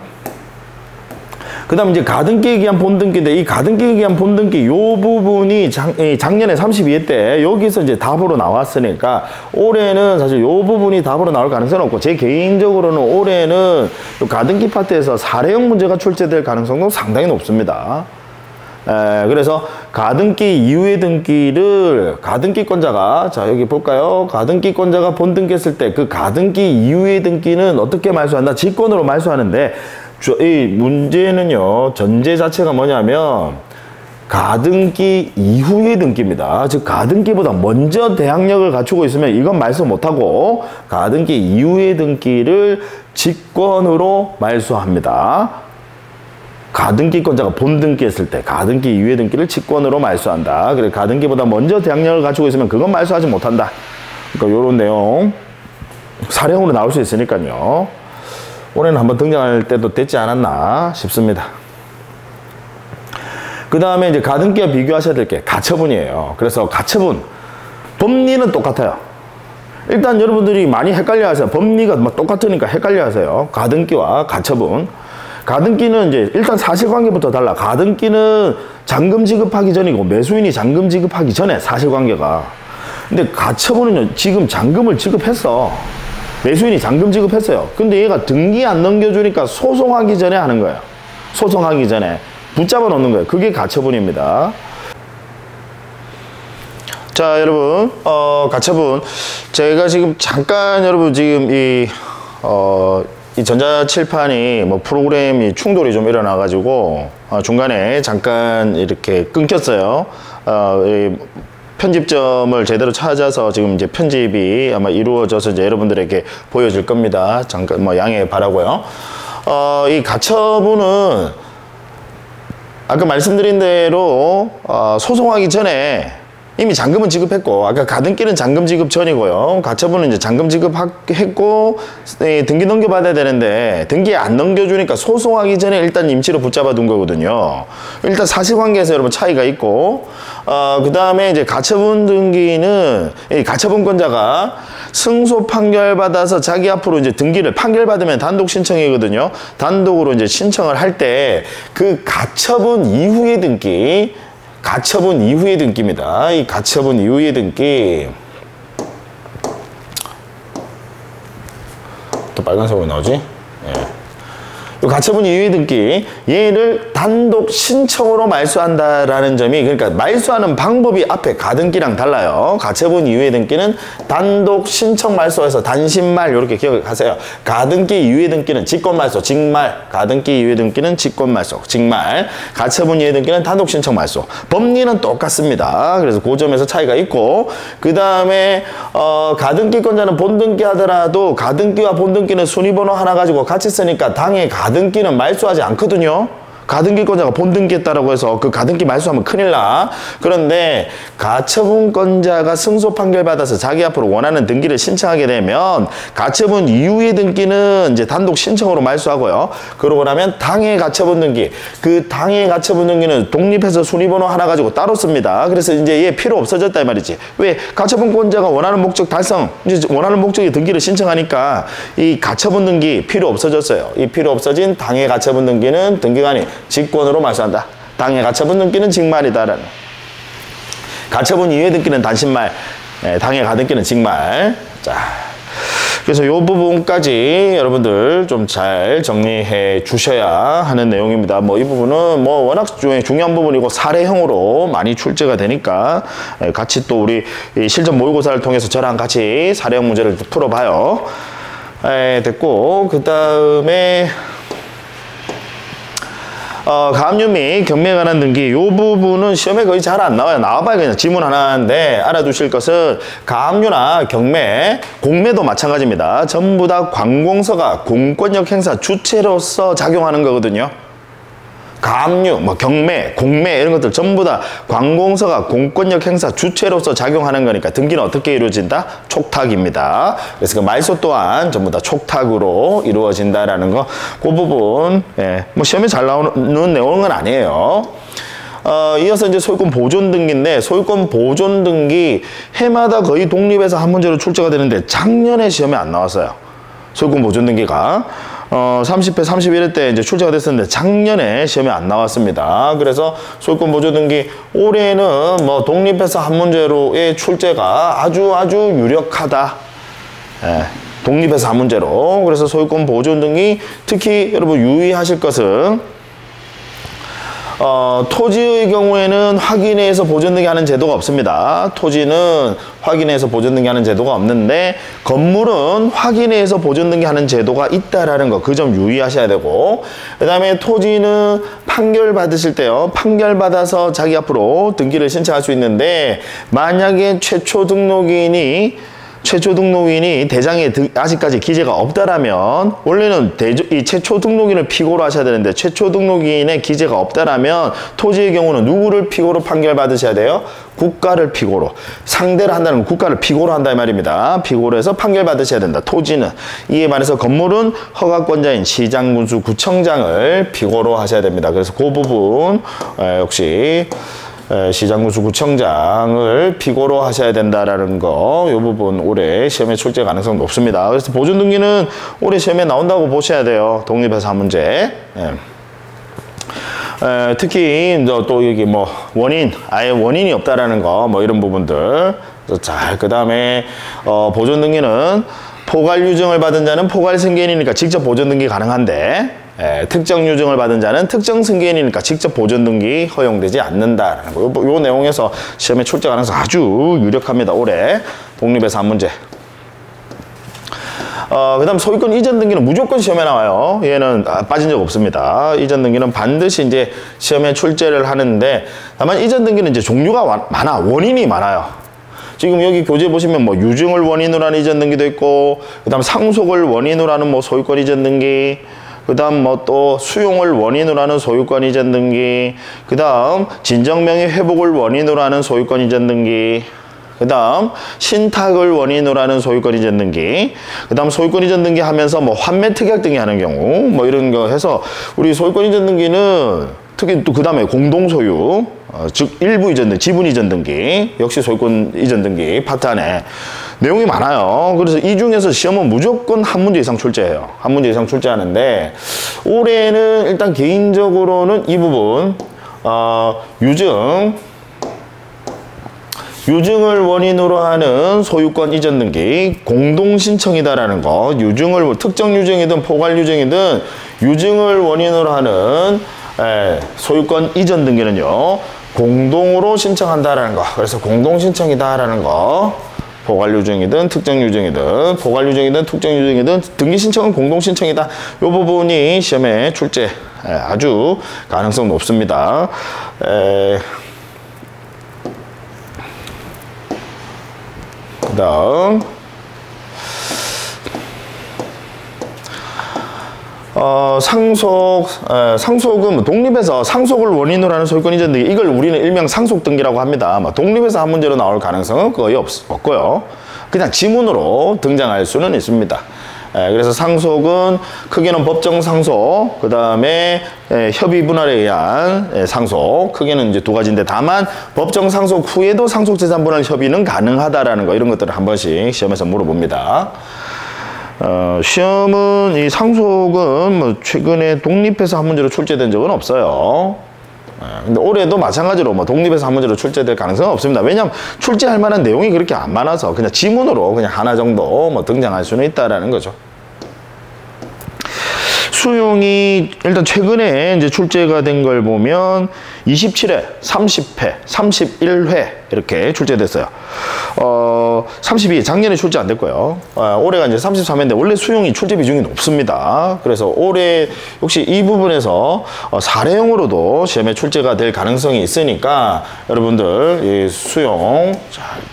그 다음 이제 가등기에 기한 본등기인데, 이 가등기에 기한 본등기 요 부분이 작년에 32회 때 여기서 이제 답으로 나왔으니까 올해는 사실 요 부분이 답으로 나올 가능성은 없고, 제 개인적으로는 올해는 요 가등기 파트에서 사례형 문제가 출제될 가능성도 상당히 높습니다. 그래서 가등기 이후의 등기를 가등기권자가, 자 여기 볼까요? 가등기권자가 본등기했을 때 그 가등기 이후의 등기는 어떻게 말소한다? 직권으로 말소하는데, 이 문제는요, 전제 자체가 뭐냐면 가등기 이후의 등기입니다. 즉 가등기보다 먼저 대항력을 갖추고 있으면 이건 말소 못하고, 가등기 이후의 등기를 직권으로 말소합니다. 가등기권자가 본등기했을 때 가등기 이후의 등기를 직권으로 말소한다. 그래, 가등기보다 먼저 대항력을 갖추고 있으면 그건 말소하지 못한다. 그러니까 요런 내용 사례형으로 나올 수 있으니까요. 올해는 한번 등장할 때도 됐지 않았나 싶습니다. 그 다음에 이제 가등기와 비교하셔야 될 게 가처분이에요. 그래서 가처분, 법리는 똑같아요. 일단 여러분들이 많이 헷갈려 하세요. 법리가 막 똑같으니까 헷갈려 하세요. 가등기와 가처분. 가등기는 이제 일단 사실관계부터 달라. 가등기는 잔금 지급하기 전이고 매수인이 잔금 지급하기 전에 사실관계가. 근데 가처분은 지금 잔금을 지급했어. 매수인이 잔금 지급했어요. 근데 얘가 등기 안 넘겨주니까 소송하기 전에 하는 거예요. 소송하기 전에 붙잡아 놓는 거예요. 그게 가처분입니다. 자, 여러분, 가처분. 제가 지금 잠깐 여러분 지금 이 전자칠판이 뭐 프로그램이 충돌이 좀 일어나가지고 중간에 잠깐 이렇게 끊겼어요. 편집점을 제대로 찾아서 지금 이제 편집이 아마 이루어져서 이제 여러분들에게 보여질 겁니다. 잠깐 뭐 양해 바라고요. 이 가처분은 아까 말씀드린 대로 소송하기 전에 이미 잔금은 지급했고, 아까 가등기는 잔금 지급 전이고요. 가처분은 이제 잔금 지급했고 등기 넘겨받아야 되는데 등기 안 넘겨주니까 소송하기 전에 일단 임시로 붙잡아 둔 거거든요. 일단 사실관계에서 여러분 차이가 있고, 그 다음에 이제 가처분 등기는 이 가처분권자가 승소 판결받아서 자기 앞으로 이제 등기를 판결받으면 단독 신청이거든요. 단독으로 이제 신청을 할 때 그 가처분 이후의 등기, 가처분 이후의 등기입니다. 이 가처분 이후의 등기. 또 빨간색으로 나오지? 예. 이 가처분 이후의 등기, 얘를 단독 신청으로 말소한다라는 점이, 그러니까 말소하는 방법이 앞에 가등기랑 달라요. 가처분 이후의 등기는 단독 신청 말소에서 단신말 이렇게 기억하세요. 가등기 이후의 등기는 직권말소, 직말. 가등기 이후의 등기는 직권말소, 직말. 가처분 이후의 등기는 단독 신청 말소. 법리는 똑같습니다. 그래서 그 점에서 차이가 있고, 그 다음에 가등기권자는 본등기 하더라도 가등기와 본등기는 순위번호 하나 가지고 같이 쓰니까 당해 가등기는 말소하지 않거든요. 가등기권자가 본등기했다라고 해서 그 가등기 말소하면 큰일 나. 그런데 가처분권자가 승소 판결받아서 자기 앞으로 원하는 등기를 신청하게 되면 가처분 이후의 등기는 이제 단독 신청으로 말소하고요. 그러고 나면 당해 가처분 등기, 그 당해 가처분 등기는 독립해서 순위번호 하나 가지고 따로 씁니다. 그래서 이제 얘 필요 없어졌다 이 말이지. 왜? 가처분권자가 원하는 목적 달성, 이제 원하는 목적의 등기를 신청하니까 이 가처분 등기 필요 없어졌어요. 이 필요 없어진 당해 가처분 등기는 등기관이 직권으로 말소한다. 당해 가처분 등기는 직말이다라는. 가처분 이후의 등기는 단신말, 당해 가등기는 직말. 자, 그래서 이 부분까지 여러분들 좀 잘 정리해 주셔야 하는 내용입니다. 뭐 이 부분은 뭐 워낙 중요한 부분이고 사례형으로 많이 출제가 되니까 같이 또 우리 실전 모의고사를 통해서 저랑 같이 사례형 문제를 풀어봐요. 됐고, 그 다음에 가압류 및 경매에 관한 등기, 이 부분은 시험에 거의 잘 안 나와요. 나와봐야 그냥 지문 하나인데 알아두실 것은 가압류나 경매, 공매도 마찬가지입니다. 전부 다 관공서가 공권력 행사 주체로서 작용하는 거거든요. 가압류, 뭐 경매, 공매 이런 것들 전부 다 관공서가 공권력 행사 주체로서 작용하는 거니까 등기는 어떻게 이루어진다? 촉탁입니다. 그래서 그 말소 또한 전부 다 촉탁으로 이루어진다라는 거, 그 부분 뭐 시험에 잘 나오는 내용은 아니에요. 이어서 이제 소유권 보존 등기인데, 소유권 보존 등기 해마다 거의 독립해서 한 문제로 출제가 되는데 작년에 시험에 안 나왔어요. 소유권 보존 등기가 30회, 31회 때 이제 출제가 됐었는데 작년에 시험에 안 나왔습니다. 그래서 소유권 보존 등기 올해는 뭐 독립해서 한 문제로의 출제가 아주 유력하다. 독립해서 한 문제로. 그래서 소유권 보존 등기 특히 여러분 유의하실 것은 토지의 경우에는 확인해서 보존 등기하는 제도가 없습니다. 토지는 확인해서 보존 등기하는 제도가 없는데 건물은 확인해서 보존 등기하는 제도가 있다라는 거, 그 점 유의하셔야 되고, 그 다음에 토지는 판결 받으실 때요, 판결 받아서 자기 앞으로 등기를 신청할 수 있는데 만약에 최초 등록인이 대장에 아직까지 기재가 없다라면, 원래는 이 최초 등록인을 피고로 하셔야 되는데 최초 등록인의 기재가 없다라면 토지의 경우는 누구를 피고로 판결받으셔야 돼요? 국가를 피고로. 상대를 한다는 건 국가를 피고로 한다 이 말입니다. 피고로 해서 판결받으셔야 된다. 토지는. 이에 반해서 건물은 허가권자인 시장, 군수, 구청장을 피고로 하셔야 됩니다. 그래서 그 부분 역시 시장군수 구청장을 피고로 하셔야 된다라는 거, 이 부분 올해 시험에 출제 가능성 높습니다. 그래서 보존 등기는 올해 시험에 나온다고 보셔야 돼요. 독립해서 한 문제. 특히 또 여기 뭐 아예 원인이 없다라는 거, 뭐 이런 부분들. 자, 그 다음에 보존 등기는 포괄 유증을 받은 자는 포괄 승계인이니까 직접 보존 등기 가능한데, 특정 유증을 받은 자는 특정 승계인이니까 직접 보존 등기 허용되지 않는다라는 거. 요 내용에서 시험에 출제 가능성 아주 유력합니다. 올해 독립해서 한 문제. 그 다음 소유권 이전 등기는 무조건 시험에 나와요. 얘는 빠진 적 없습니다. 이전 등기는 반드시 이제 시험에 출제를 하는데, 다만 이전 등기는 이제 종류가 많아. 원인이 많아요. 지금 여기 교재 보시면 뭐 유증을 원인으로 하는 이전 등기도 있고, 그 다음 상속을 원인으로 하는 뭐 소유권 이전 등기, 그 다음 뭐 또 수용을 원인으로 하는 소유권 이전 등기, 그 다음 진정명의 회복을 원인으로 하는 소유권 이전 등기, 그 다음 신탁을 원인으로 하는 소유권 이전 등기, 그 다음 소유권 이전 등기 하면서 뭐 환매 특약 등기 하는 경우, 뭐 이런 거 해서 우리 소유권 이전 등기는 특히 또 그 다음에 공동소유, 즉 일부 이전 등기, 지분 이전 등기, 역시 소유권 이전 등기 파트 안에 내용이 많아요. 그래서 이 중에서 시험은 무조건 한 문제 이상 출제해요. 한 문제 이상 출제하는데 올해는 일단 개인적으로는 이 부분 유증을 원인으로 하는 소유권 이전 등기 공동신청이다라는 거. 유증을 특정 유증이든 포괄 유증이든 유증을 원인으로 하는 소유권 이전 등기는요 공동으로 신청한다라는 거. 그래서 공동신청이다라는 거. 포괄 유증이든 특정 유증이든 포괄 유증이든 특정 유증이든 등기 신청은 공동 신청이다. 이 부분이 시험에 출제 아주 가능성 높습니다. 그다음 상속은 뭐 독립해서 상속을 원인으로 하는 소유권 이전 등기, 이걸 우리는 일명 상속 등기라고 합니다. 독립해서 한 문제로 나올 가능성은 거의 없고요. 그냥 지문으로 등장할 수는 있습니다. 그래서 상속은 크게는 법정 상속, 그 다음에 협의 분할에 의한 상속, 크게는 이제 두 가지인데 다만 법정 상속 후에도 상속재산 분할 협의는 가능하다라는 거, 이런 것들을 한 번씩 시험에서 물어봅니다. 시험은 이 상속은 뭐 최근에 독립해서 한 문제로 출제된 적은 없어요. 근데 올해도 마찬가지로 뭐 독립해서 한 문제로 출제될 가능성은 없습니다. 왜냐하면 출제할 만한 내용이 그렇게 안 많아서 그냥 지문으로 그냥 하나 정도 뭐 등장할 수는 있다라는 거죠. 수용이 일단 최근에 이제 출제가 된 걸 보면 27회, 30회, 31회 이렇게 출제됐어요. 32회 작년에 출제 안 됐고요. 올해가 이제 33회인데 원래 수용이 출제 비중이 높습니다. 그래서 올해 역시 이 부분에서 사례형으로도 시험에 출제가 될 가능성이 있으니까 여러분들 이 수용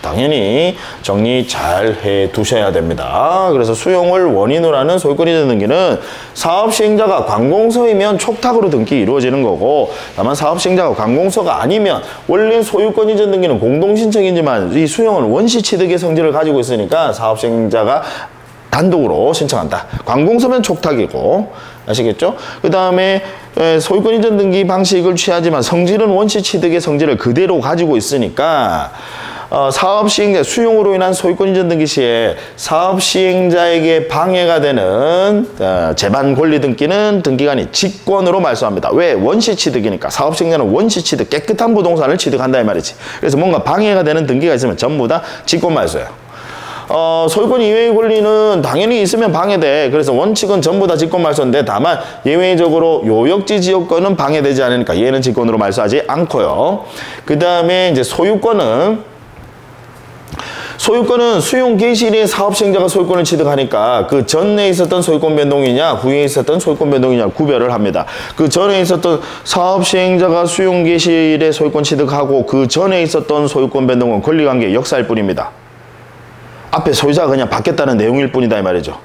당연히 정리 잘 해 두셔야 됩니다. 그래서 수용을 원인으로 하는 소유권 이전 등기는 사업 시행자가 관공서이면 촉탁으로 등기 이루어지는 거고, 다만 사업 시행자가 관공서가 아니면 원래 소유권 이전 등기는 공동신청이지만 이 수용은 원시 취득의 성질을 가지고 있으니까 사업 시행자가 단독으로 신청한다. 관공서면 촉탁이고, 아시겠죠? 그 다음에 소유권 이전 등기 방식을 취하지만 성질은 원시 취득의 성질을 그대로 가지고 있으니까 사업 시행자 수용으로 인한 소유권 이전 등기 시에 사업 시행자에게 방해가 되는 재반 권리 등기는 등기관이 직권으로 말소합니다. 왜? 원시 취득이니까. 사업 시행자는 원시 취득, 깨끗한 부동산을 취득한다 이 말이지. 그래서 뭔가 방해가 되는 등기가 있으면 전부 다 직권 말소예요. 소유권 이외의 권리는 당연히 있으면 방해돼. 그래서 원칙은 전부 다 직권 말소인데 다만 예외적으로 요역지 지역권은 방해되지 않으니까 얘는 직권으로 말소하지 않고요. 그 다음에 이제 소유권은 수용 개시일에 사업 시행자가 소유권을 취득하니까 그 전에 있었던 소유권 변동이냐 후에 있었던 소유권 변동이냐 구별을 합니다. 그 전에 있었던 사업 시행자가 수용 개시일에 소유권 취득하고 그 전에 있었던 소유권 변동은 권리관계 역사일 뿐입니다. 앞에 소유자가 그냥 바뀌었다는 내용일 뿐이다 이 말이죠.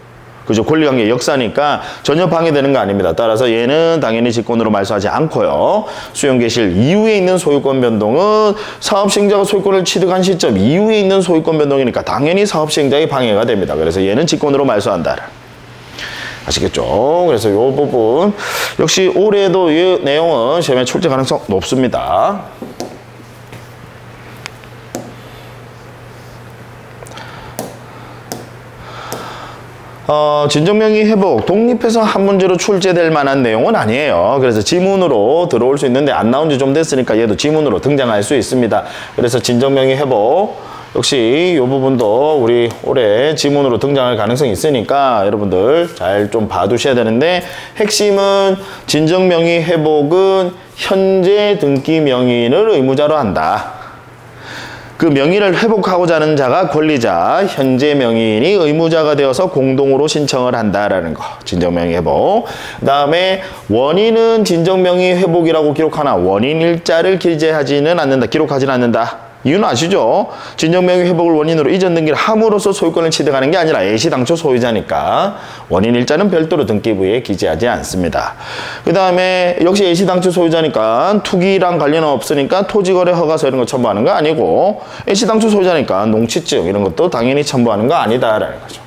그죠? 권리관계 역사니까 전혀 방해되는 거 아닙니다. 따라서 얘는 당연히 직권으로 말소하지 않고요. 수용 개시일 이후에 있는 소유권 변동은 사업 시행자가 소유권을 취득한 시점 이후에 있는 소유권 변동이니까 당연히 사업 시행자의 방해가 됩니다. 그래서 얘는 직권으로 말소한다. 아시겠죠? 그래서 이 부분 역시 올해도 이 내용은 시험에 출제 가능성 높습니다. 진정명의 회복, 독립해서 한 문제로 출제될 만한 내용은 아니에요. 그래서 지문으로 들어올 수 있는데 안 나온 지 좀 됐으니까 얘도 지문으로 등장할 수 있습니다. 그래서 진정명의 회복, 역시 이 부분도 우리 올해 지문으로 등장할 가능성이 있으니까 여러분들 잘 좀 봐두셔야 되는데, 핵심은 진정명의 회복은 현재 등기 명의인을 의무자로 한다. 그 명의를 회복하고자 하는 자가 권리자, 현재 명의인이 의무자가 되어서 공동으로 신청을 한다라는 거. 진정명의 회복. 그 다음에 원인은 진정명의 회복이라고 기록하나 원인 일자를 기재하지는 않는다. 기록하지는 않는다. 이유는 아시죠? 진정명의 회복을 원인으로 이전 등기를 함으로써 소유권을 취득하는 게 아니라 애시당초 소유자니까 원인 일자는 별도로 등기부에 기재하지 않습니다. 그 다음에 역시 애시당초 소유자니까 투기랑 관련은 없으니까 토지거래 허가서 이런 거 첨부하는 거 아니고, 애시당초 소유자니까 농취증 이런 것도 당연히 첨부하는 거 아니다라는 거죠.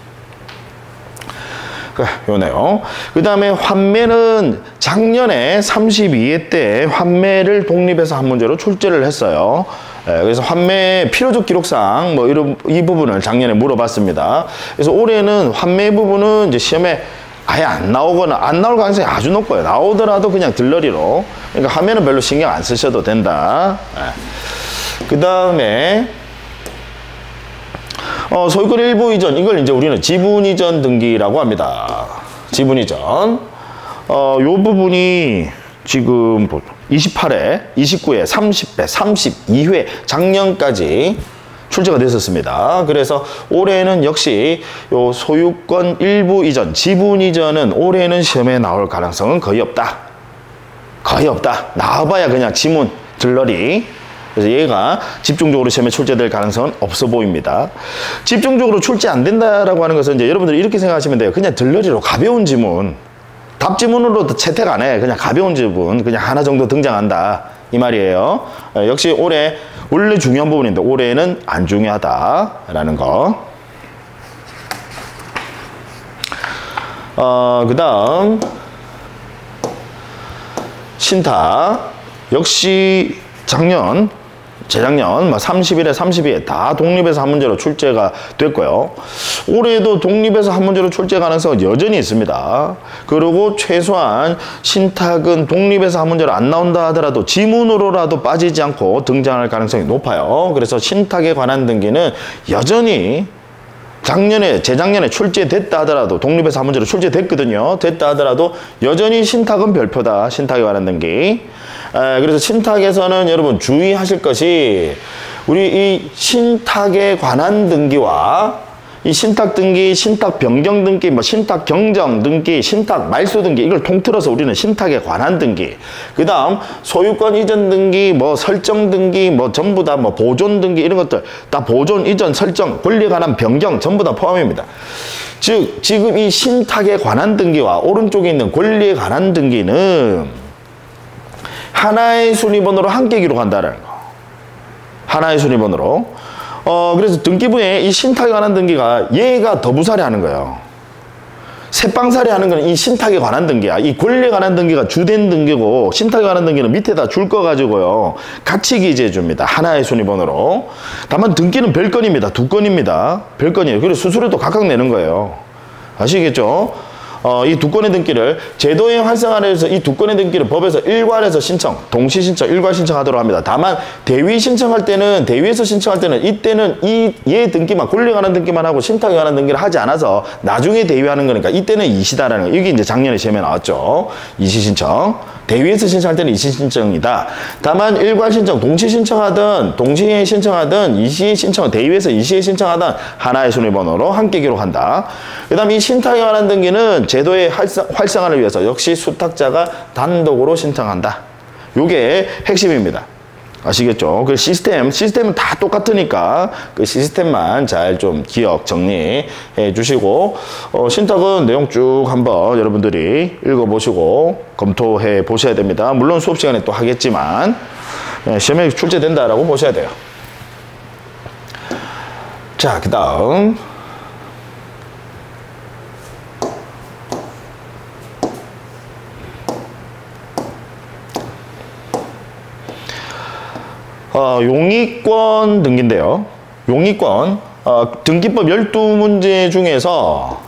요네요. 그 다음에 환매는 작년에 32회 때 환매를 독립해서 한 문제로 출제를 했어요. 그래서 환매 필요적 기록상 뭐 이런 이 부분을 작년에 물어봤습니다. 그래서 올해는 환매 부분은 이제 시험에 아예 안 나오거나 안 나올 가능성이 아주 높고요. 나오더라도 그냥 들러리로. 그러니까 화면은 별로 신경 안 쓰셔도 된다. 그 다음에 소유권 일부 이전, 이걸 이제 우리는 지분 이전 등기라고 합니다. 지분 이전. 요 부분이 지금 28회, 29회, 30회, 32회 작년까지 출제가 됐었습니다. 그래서 올해는 역시 요 소유권 일부 이전, 지분 이전은 올해는 시험에 나올 가능성은 거의 없다. 거의 없다. 나와봐야 그냥 지문, 들러리. 그래서 얘가 집중적으로 시험에 출제될 가능성은 없어 보입니다. 집중적으로 출제 안 된다라고 하는 것은 이제 여러분들이 이렇게 생각하시면 돼요. 그냥 들러리로 가벼운 지문. 답지문으로도 채택 안 해. 그냥 가벼운 지문. 그냥 하나 정도 등장한다. 이 말이에요. 역시 올해 원래 중요한 부분인데 올해는 안 중요하다라는 거. 그 다음 신탁. 역시 작년, 재작년 31회, 32회 다 독립에서 한 문제로 출제가 됐고요. 올해도 독립에서 한 문제로 출제 가능성은 여전히 있습니다. 그리고 최소한 신탁은 독립에서 한 문제로 안 나온다 하더라도 지문으로라도 빠지지 않고 등장할 가능성이 높아요. 그래서 신탁에 관한 등기는 여전히 작년에, 재작년에 출제됐다 하더라도 독립에서 한 문제로 출제됐거든요. 됐다 하더라도 여전히 신탁은 별표다. 신탁에 관한 등기. 그래서 신탁에서는 여러분 주의하실 것이 우리 이 신탁에 관한 등기와 이 신탁 등기, 신탁 변경 등기, 뭐 신탁 경정 등기, 신탁 말소 등기 이걸 통틀어서 우리는 신탁에 관한 등기. 그 다음 소유권 이전 등기, 뭐 설정 등기, 뭐 전부 다 뭐 보존 등기 이런 것들 다 보존 이전 설정, 권리에 관한 변경 전부 다 포함입니다. 즉 지금 이 신탁에 관한 등기와 오른쪽에 있는 권리에 관한 등기는 하나의 순위번호로 함께 기록한다는 거. 하나의 순위번호로. 그래서 등기부에 이 신탁에 관한 등기가 얘가 더 부사리 하는 거예요. 새빵살이 하는 거는 이 신탁에 관한 등기야. 이 권리에 관한 등기가 주된 등기고 신탁에 관한 등기는 밑에다 줄 거 가지고요. 같이 기재해 줍니다. 하나의 순위번호로. 다만 등기는 별건입니다. 두 건입니다. 별건이에요. 그리고 수수료도 각각 내는 거예요. 아시겠죠? 이 두 건의 등기를 제도의 활성화를 해서 이 두 건의 등기를 법에서 일괄해서 신청, 동시 신청, 일괄 신청하도록 합니다. 다만 대위 신청할 때는 대위에서 신청할 때는 이때는 얘 등기만 권리에 관한 등기만 하고 신탁에 관한 등기를 하지 않아서 나중에 대위하는 거니까 이때는 이시다라는 거. 이게 이제 작년에 시험에 나왔죠. 이시 신청. 대위에서 신청할 때는 이시 신청이다. 다만 일괄 신청, 동시 신청하든 동시에 신청하든 이시에 신청, 대위에서 이시에 신청하든 하나의 순위번호로 함께 기록한다. 그 다음 이 신탁에 관한 등기는 제도의 활성화를 위해서 역시 수탁자가 단독으로 신청한다. 요게 핵심입니다. 아시겠죠? 그 시스템은 다 똑같으니까 그 시스템만 잘 좀 기억 정리해 주시고 신탁은 내용 쭉 한번 여러분들이 읽어보시고 검토해 보셔야 됩니다. 물론 수업 시간에 또 하겠지만 시험에 출제된다라고 보셔야 돼요. 자, 그 다음 용의권 등기인데요. 용의권 등기법 12문제 중에서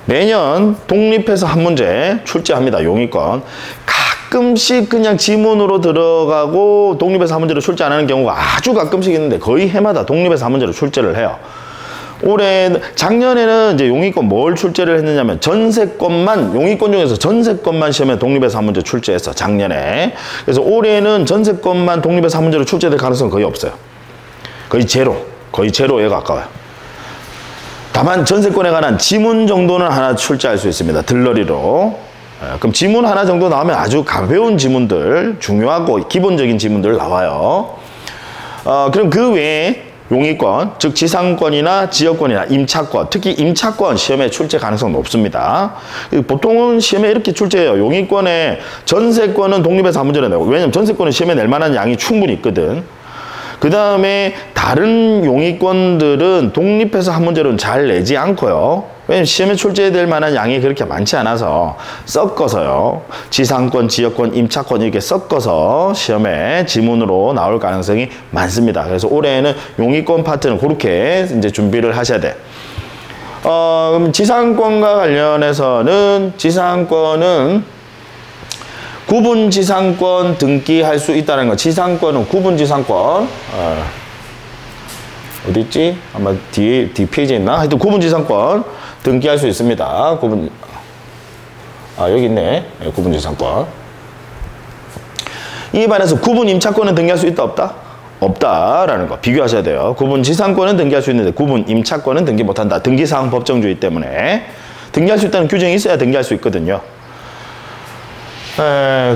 매년 독립해서 한 문제 출제합니다. 용의권. 가끔씩 그냥 지문으로 들어가고 독립해서 한 문제로 출제 안 하는 경우가 아주 가끔씩 있는데 거의 해마다 독립해서 한 문제로 출제를 해요. 작년에는 이제 용의권 뭘 출제를 했느냐면 전세권만, 용의권 중에서 전세권만 시험에 독립해서 한 문제 출제했어, 작년에. 그래서 올해는 전세권만 독립해서 한 문제로 출제될 가능성은 거의 없어요. 거의 제로에 가까워요. 다만 전세권에 관한 지문 정도는 하나 출제할 수 있습니다. 들러리로. 그럼 지문 하나 정도 나오면 아주 가벼운 지문들, 중요하고 기본적인 지문들 나와요. 그럼 그 외에 용의권, 즉 지상권이나 지역권이나 임차권, 특히 임차권 시험에 출제 가능성은 높습니다. 보통은 시험에 이렇게 출제해요. 용의권에 전세권은 독립해서 한 문제를 내고, 왜냐면 전세권은 시험에 낼 만한 양이 충분히 있거든. 그 다음에 다른 용의권들은 독립해서 한 문제로는 잘 내지 않고요. 왜냐면 시험에 출제될 만한 양이 그렇게 많지 않아서 섞어서요. 지상권, 지역권, 임차권 이렇게 섞어서 시험에 지문으로 나올 가능성이 많습니다. 그래서 올해는 용의권 파트는 그렇게 이제 준비를 하셔야 돼. 그럼 지상권과 관련해서는 지상권은 구분 지상권 등기할 수 있다는 거. 지상권은 구분 지상권. 어디 있지? 아마 뒤 페이지에 있나? 하여튼 구분 지상권 등기할 수 있습니다. 구분. 여기 있네. 네, 구분 지상권. 이에 반해서 구분 임차권은 등기할 수 있다, 없다? 없다라는 거 비교하셔야 돼요. 구분 지상권은 등기할 수 있는데 구분 임차권은 등기 못한다. 등기사항 법정주의 때문에 등기할 수 있다는 규정이 있어야 등기할 수 있거든요.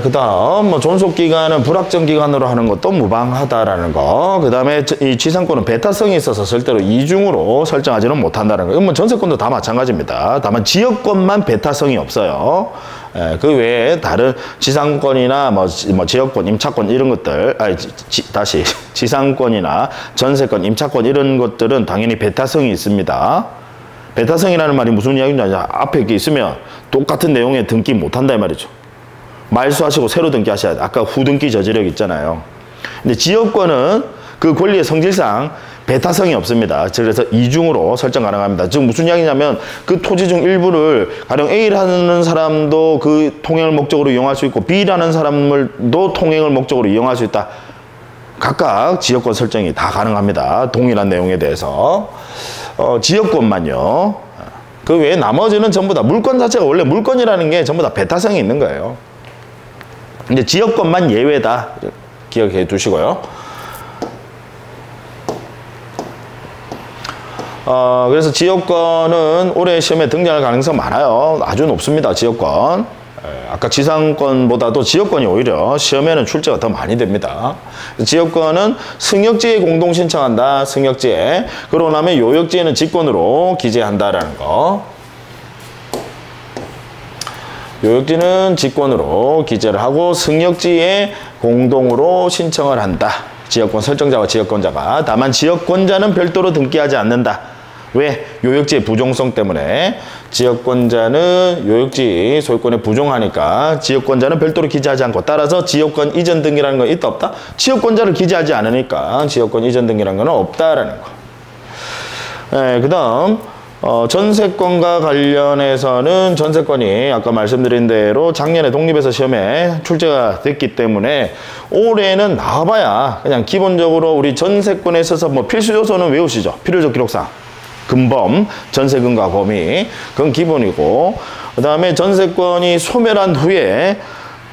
그 다음 뭐 존속기간은 불확정 기간으로 하는 것도 무방하다라는 거. 그 다음에 이 지상권은 배타성이 있어서 절대로 이중으로 설정하지는 못한다는 거. 이건 뭐 전세권도 다 마찬가지입니다. 다만 지역권만 배타성이 없어요. 그 외에 다른 지상권이나 뭐 지역권, 임차권 이런 것들, 다시 지상권이나 전세권, 임차권 이런 것들은 당연히 배타성이 있습니다. 배타성이라는 말이 무슨 이야기인지 앞에 이렇게 있으면 똑같은 내용에 등기 못한다 이 말이죠. 말소하시고 새로 등기하셔야 돼. 아까 후등기 저지력 있잖아요. 근데 지역권은 그 권리의 성질상 배타성이 없습니다. 그래서 이중으로 설정 가능합니다. 즉 무슨 이야기냐면 그 토지 중 일부를 가령 A라는 사람도 그 통행을 목적으로 이용할 수 있고 B라는 사람도 통행을 목적으로 이용할 수 있다. 각각 지역권 설정이 다 가능합니다. 동일한 내용에 대해서. 지역권만요. 그 외에 나머지는 전부 다 물건 자체가 원래 물건이라는 게 전부 다 배타성이 있는 거예요. 근데 지역권만 예외다. 기억해 두시고요. 그래서 지역권은 올해 시험에 등장할 가능성 많아요. 아주 높습니다. 지역권. 아까 지상권보다도 지역권이 오히려 시험에는 출제가 더 많이 됩니다. 지역권은 승역지에 공동 신청한다. 승역지에. 그러고 나면 요역지에는 직권으로 기재한다라는 거. 요역지는 직권으로 기재를 하고 승역지에 공동으로 신청을 한다. 지역권 설정자와 지역권자가. 다만 지역권자는 별도로 등기하지 않는다. 왜? 요역지의 부종성 때문에. 지역권자는 요역지 소유권에 부종하니까 지역권자는 별도로 기재하지 않고, 따라서 지역권 이전 등기라는 건 있다 없다? 지역권자를 기재하지 않으니까 지역권 이전 등기라는 건 없다라는 거. 그 다음 전세권과 관련해서는 전세권이 아까 말씀드린 대로 작년에 독립해서 시험에 출제가 됐기 때문에 올해는 나와봐야 그냥 기본적으로 우리 전세권에 있어서 뭐 필수 요소는 외우시죠. 필요적 기록상. 근범, 전세금과 범위. 그건 기본이고, 그 다음에 전세권이 소멸한 후에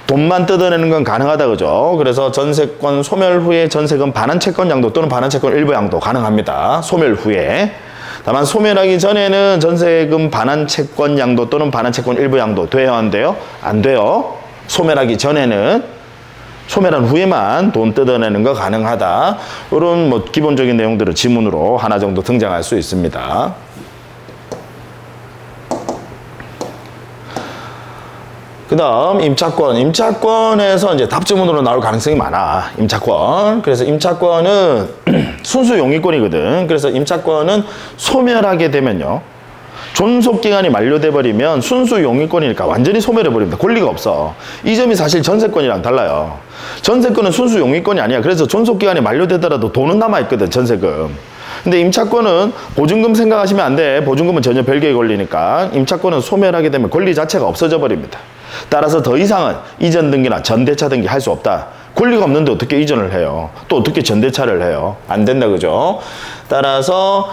돈만 뜯어내는 건 가능하다, 그죠? 그래서 전세권 소멸 후에 전세금 반환 채권 양도 또는 반환 채권 일부 양도 가능합니다. 소멸 후에. 다만 소멸하기 전에는 전세금 반환 채권 양도 또는 반환 채권 일부 양도 돼야 하는데요. 안 돼요. 소멸하기 전에는. 소멸한 후에만 돈 뜯어내는 거 가능하다. 이런 뭐 기본적인 내용들을 지문으로 하나 정도 등장할 수 있습니다. 그 다음 임차권. 임차권에서 이제 답지문으로 나올 가능성이 많아. 임차권. 그래서 임차권은 순수 용의권이거든. 그래서 임차권은 소멸하게 되면요, 존속기간이 만료돼 버리면 순수 용의권이니까 완전히 소멸해 버립니다. 권리가 없어. 이 점이 사실 전세권이랑 달라요. 전세권은 순수 용의권이 아니야. 그래서 존속기간이 만료되더라도 돈은 남아있거든, 전세금. 근데 임차권은 보증금 생각하시면 안 돼. 보증금은 전혀 별개의 권리니까. 임차권은 소멸하게 되면 권리 자체가 없어져 버립니다. 따라서 더 이상은 이전 등기나 전대차 등기 할 수 없다. 권리가 없는데 어떻게 이전을 해요? 또 어떻게 전대차를 해요? 안 된다, 그죠? 따라서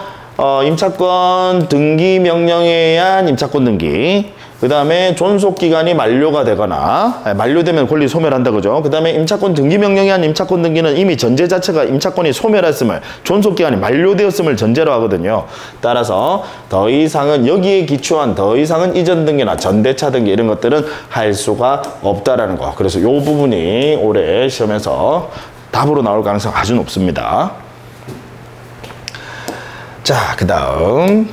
임차권 등기 명령에 의한 임차권 등기, 그 다음에 존속기간이 만료가 되거나 만료되면 권리 소멸한다, 그죠? 그 다음에 임차권 등기 명령에 의한 임차권 등기는 이미 전제 자체가 임차권이 소멸했음을, 존속기간이 만료되었음을 전제로 하거든요. 따라서 더 이상은 여기에 기초한 더 이상은 이전 등기나 전대차 등기 이런 것들은 할 수가 없다라는 거. 그래서 이 부분이 올해 시험에서 답으로 나올 가능성이 아주 높습니다. 자, 그 다음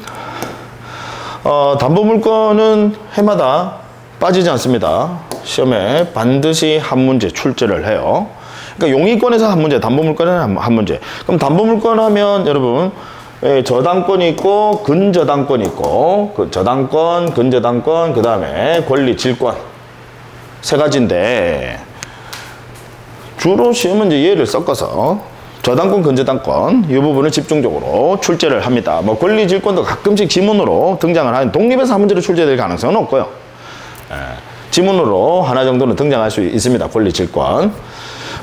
담보물건은 해마다 빠지지 않습니다. 시험에 반드시 한 문제 출제를 해요. 그러니까 용의권에서 한 문제, 담보물건에는 한 문제. 그럼 담보물건 하면 여러분 예, 저당권이 있고 근저당권이 있고 그 저당권, 근저당권, 그 다음에 권리, 질권 세 가지인데 주로 시험은 이제 얘를 섞어서 저당권, 근저당권 이 부분을 집중적으로 출제를 합니다. 뭐 권리, 질권도 가끔씩 지문으로 등장을 하는 독립에서 한 문제로 출제될 가능성은 없고요. 예, 지문으로 하나 정도는 등장할 수 있습니다. 권리, 질권.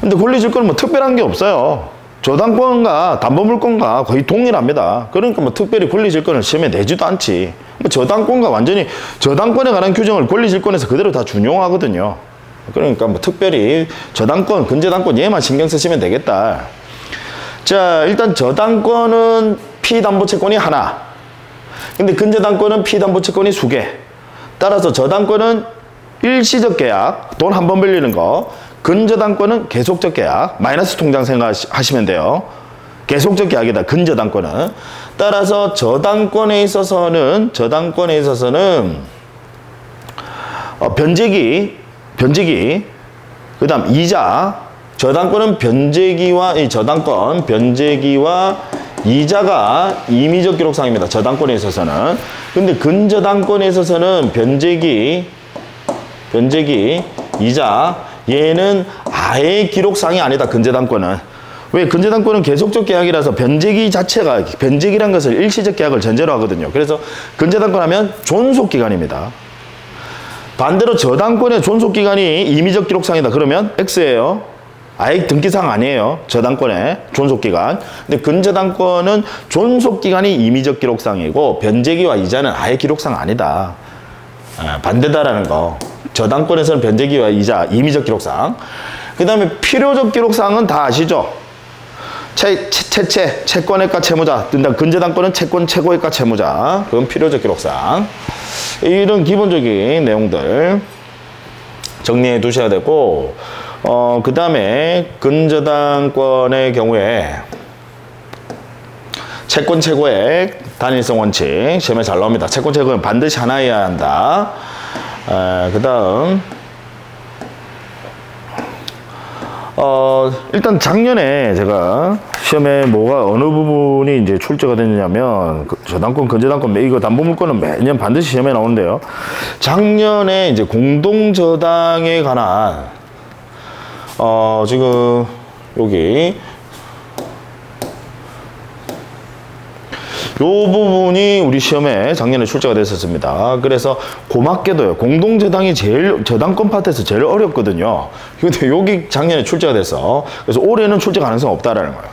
근데 권리, 질권은 뭐 특별한 게 없어요. 저당권과 담보물권과 거의 동일합니다. 그러니까 뭐 특별히 권리, 질권을 시험에 내지도 않지. 뭐 저당권과 완전히 저당권에 관한 규정을 권리, 질권에서 그대로 다 준용하거든요. 그러니까 뭐 특별히 저당권, 근저당권 얘만 신경 쓰시면 되겠다. 자, 일단 저당권은 피담보채권이 하나. 근데 근저당권은 피담보채권이 2개. 따라서 저당권은 일시적 계약, 돈 한 번 빌리는 거. 근저당권은 계속적 계약, 마이너스 통장 생각하시면 돼요. 계속적 계약이다, 근저당권은. 따라서 저당권에 있어서는 변제기, 그 다음 이자, 저당권은 변제기와 이자가 임의적 기록상입니다. 저당권에 있어서는. 근데 근저당권에 있어서는 변제기, 이자, 얘는 아예 기록상이 아니다. 근저당권은. 왜? 근저당권은 계속적 계약이라서 변제기 자체가, 변제기란 것을 일시적 계약을 전제로 하거든요. 그래서 근저당권 하면 존속기간입니다. 반대로 저당권의 존속기간이 임의적 기록상이다. 그러면 X예요. 아예 등기사항 아니에요. 저당권의 존속기간. 근데 근저당권은 존속기간이 임의적 기록상이고 변제기와 이자는 아예 기록상 아니다. 반대다라는 거. 저당권에서는 변제기와 이자, 임의적 기록상. 그 다음에 필요적 기록상은 다 아시죠? 채권액과 채무자. 근저당권은 채권 최고액과 채무자. 그건 필요적 기록상. 이런 기본적인 내용들 정리해 두셔야 되고, 그 다음에 근저당권의 경우에 채권 최고액, 단일성 원칙 시험에 잘 나옵니다. 채권 최고액은 반드시 하나여야 한다. 그 다음 일단 작년에 제가 시험에 어느 부분이 이제 출제가 됐냐면 저당권, 근저당권, 이거 담보물권은 매년 반드시 시험에 나오는데요. 작년에 이제 공동저당에 관한 지금 여기 요 부분이 우리 시험에 작년에 출제가 됐었습니다. 그래서 고맙게도요, 공동저당이 저당권 파트에서 제일 어렵거든요. 근데 여기 작년에 출제가 됐어. 그래서 올해는 출제 가능성 없다라는 거예요.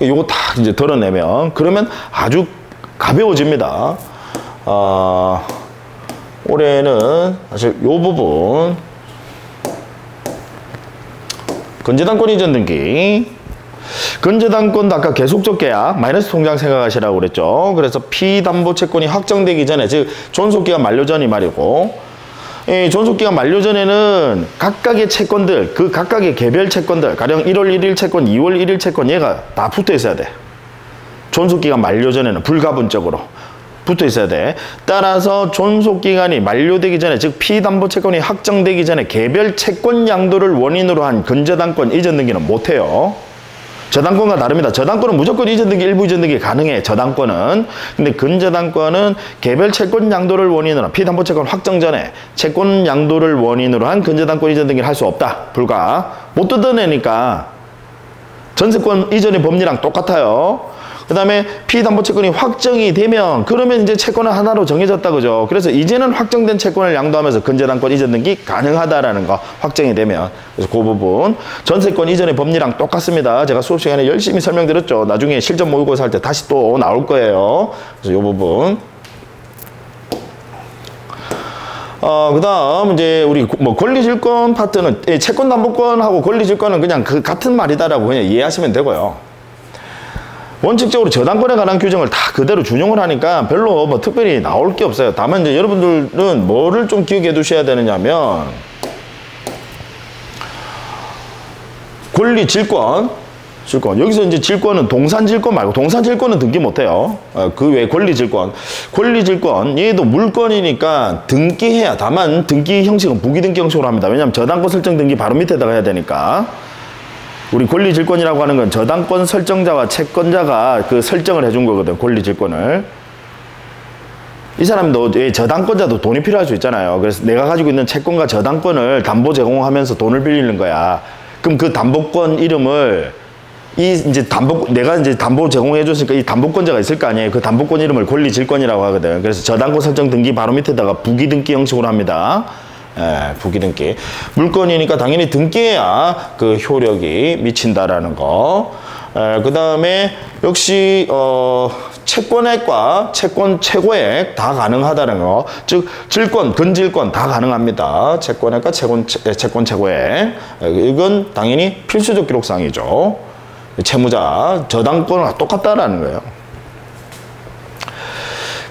요거 다 이제 드러내면, 그러면 아주 가벼워집니다. 올해는 사실 요 부분, 근저당권 이전 등기, 근저당권도 아까 계속적 계약, 마이너스 통장 생각하시라고 그랬죠. 그래서 피담보채권이 확정되기 전에, 즉 존속기간 만료 전이 말이고, 이 존속기간 만료 전에는 각각의 채권들, 그 각각의 개별 채권들, 가령 1월 1일 채권, 2월 1일 채권, 얘가 다 붙어 있어야 돼. 존속기간 만료 전에는 불가분적으로 붙어 있어야 돼. 따라서 존속기간이 만료되기 전에, 즉 피담보채권이 확정되기 전에 개별 채권 양도를 원인으로 한 근저당권 이전 등기는 못해요. 저당권과 다릅니다. 저당권은 무조건 이전 등기, 일부 이전 등기 가능해. 저당권은. 근데 근저당권은 개별 채권 양도를 원인으로, 피담보채권 확정 전에 채권 양도를 원인으로 한 근저당권 이전 등기를 할 수 없다. 불가. 못 뜯어내니까 전세권 이전의 법리랑 똑같아요. 그 다음에 피담보채권이 확정이 되면, 그러면 이제 채권은 하나로 정해졌다, 그죠? 그래서 이제는 확정된 채권을 양도하면서 근저당권 이전 등기 가능하다라는 거, 확정이 되면. 그래서 그 부분 전세권 이전의 법리랑 똑같습니다. 제가 수업 시간에 열심히 설명드렸죠. 나중에 실전 모의고사 할 때 다시 또 나올 거예요. 그래서 이 부분. 그 다음 이제 우리 뭐 권리질권 파트는 채권담보권하고 권리질권은 그냥 그 같은 말이다라고 그냥 이해하시면 되고요. 원칙적으로 저당권에 관한 규정을 다 그대로 준용을 하니까 별로 뭐 특별히 나올 게 없어요. 다만 이제 여러분들은 뭐를 좀 기억해 두셔야 되느냐면, 권리, 질권. 여기서 이제 질권은 동산질권 말고, 동산질권은 등기 못해요. 그 외에 권리질권. 권리질권, 얘도 물권이니까 등기해야. 다만 등기 형식은 부기등기 형식으로 합니다. 왜냐하면 저당권 설정 등기 바로 밑에다가 해야 되니까. 우리 권리질권이라고 하는 건 저당권 설정자와 채권자가 그 설정을 해준 거거든, 권리질권을. 이 사람도, 저당권자도 돈이 필요할 수 있잖아요. 그래서 내가 가지고 있는 채권과 저당권을 담보 제공하면서 돈을 빌리는 거야. 그럼 그 담보권 이름을, 내가 이제 담보 제공해줬으니까 이 담보권자가 있을 거 아니에요. 그 담보권 이름을 권리질권이라고 하거든. 그래서 저당권 설정 등기 바로 밑에다가 부기등기 형식으로 합니다. 부기등기. 물건이니까 당연히 등기해야 그 효력이 미친다라는 거. 그 다음에 역시 채권액과 채권 최고액 다 가능하다는 거. 즉 질권, 근질권 다 가능합니다. 채권액과 채권 최고액. 이건 당연히 필수적 기록사항이죠. 채무자, 저당권과 똑같다라는 거예요.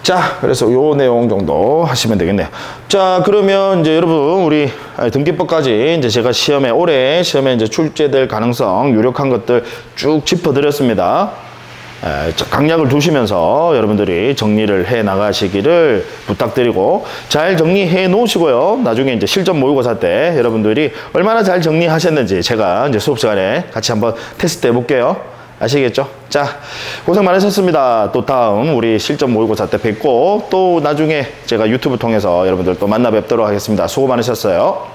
자, 그래서 요 내용 정도 하시면 되겠네요. 자, 그러면 이제 여러분, 우리 등기법까지 이제 제가 올해 시험에 이제 출제될 가능성, 유력한 것들 쭉 짚어드렸습니다. 강약을 두시면서 여러분들이 정리를 해 나가시기를 부탁드리고, 잘 정리해 놓으시고요. 나중에 이제 실전 모의고사 때 여러분들이 얼마나 잘 정리하셨는지 제가 이제 수업 시간에 같이 한번 테스트 해볼게요. 아시겠죠? 자, 고생 많으셨습니다. 또 다음 우리 실전 모의고사 때 뵙고, 또 나중에 제가 유튜브 통해서 여러분들 또 만나 뵙도록 하겠습니다. 수고 많으셨어요.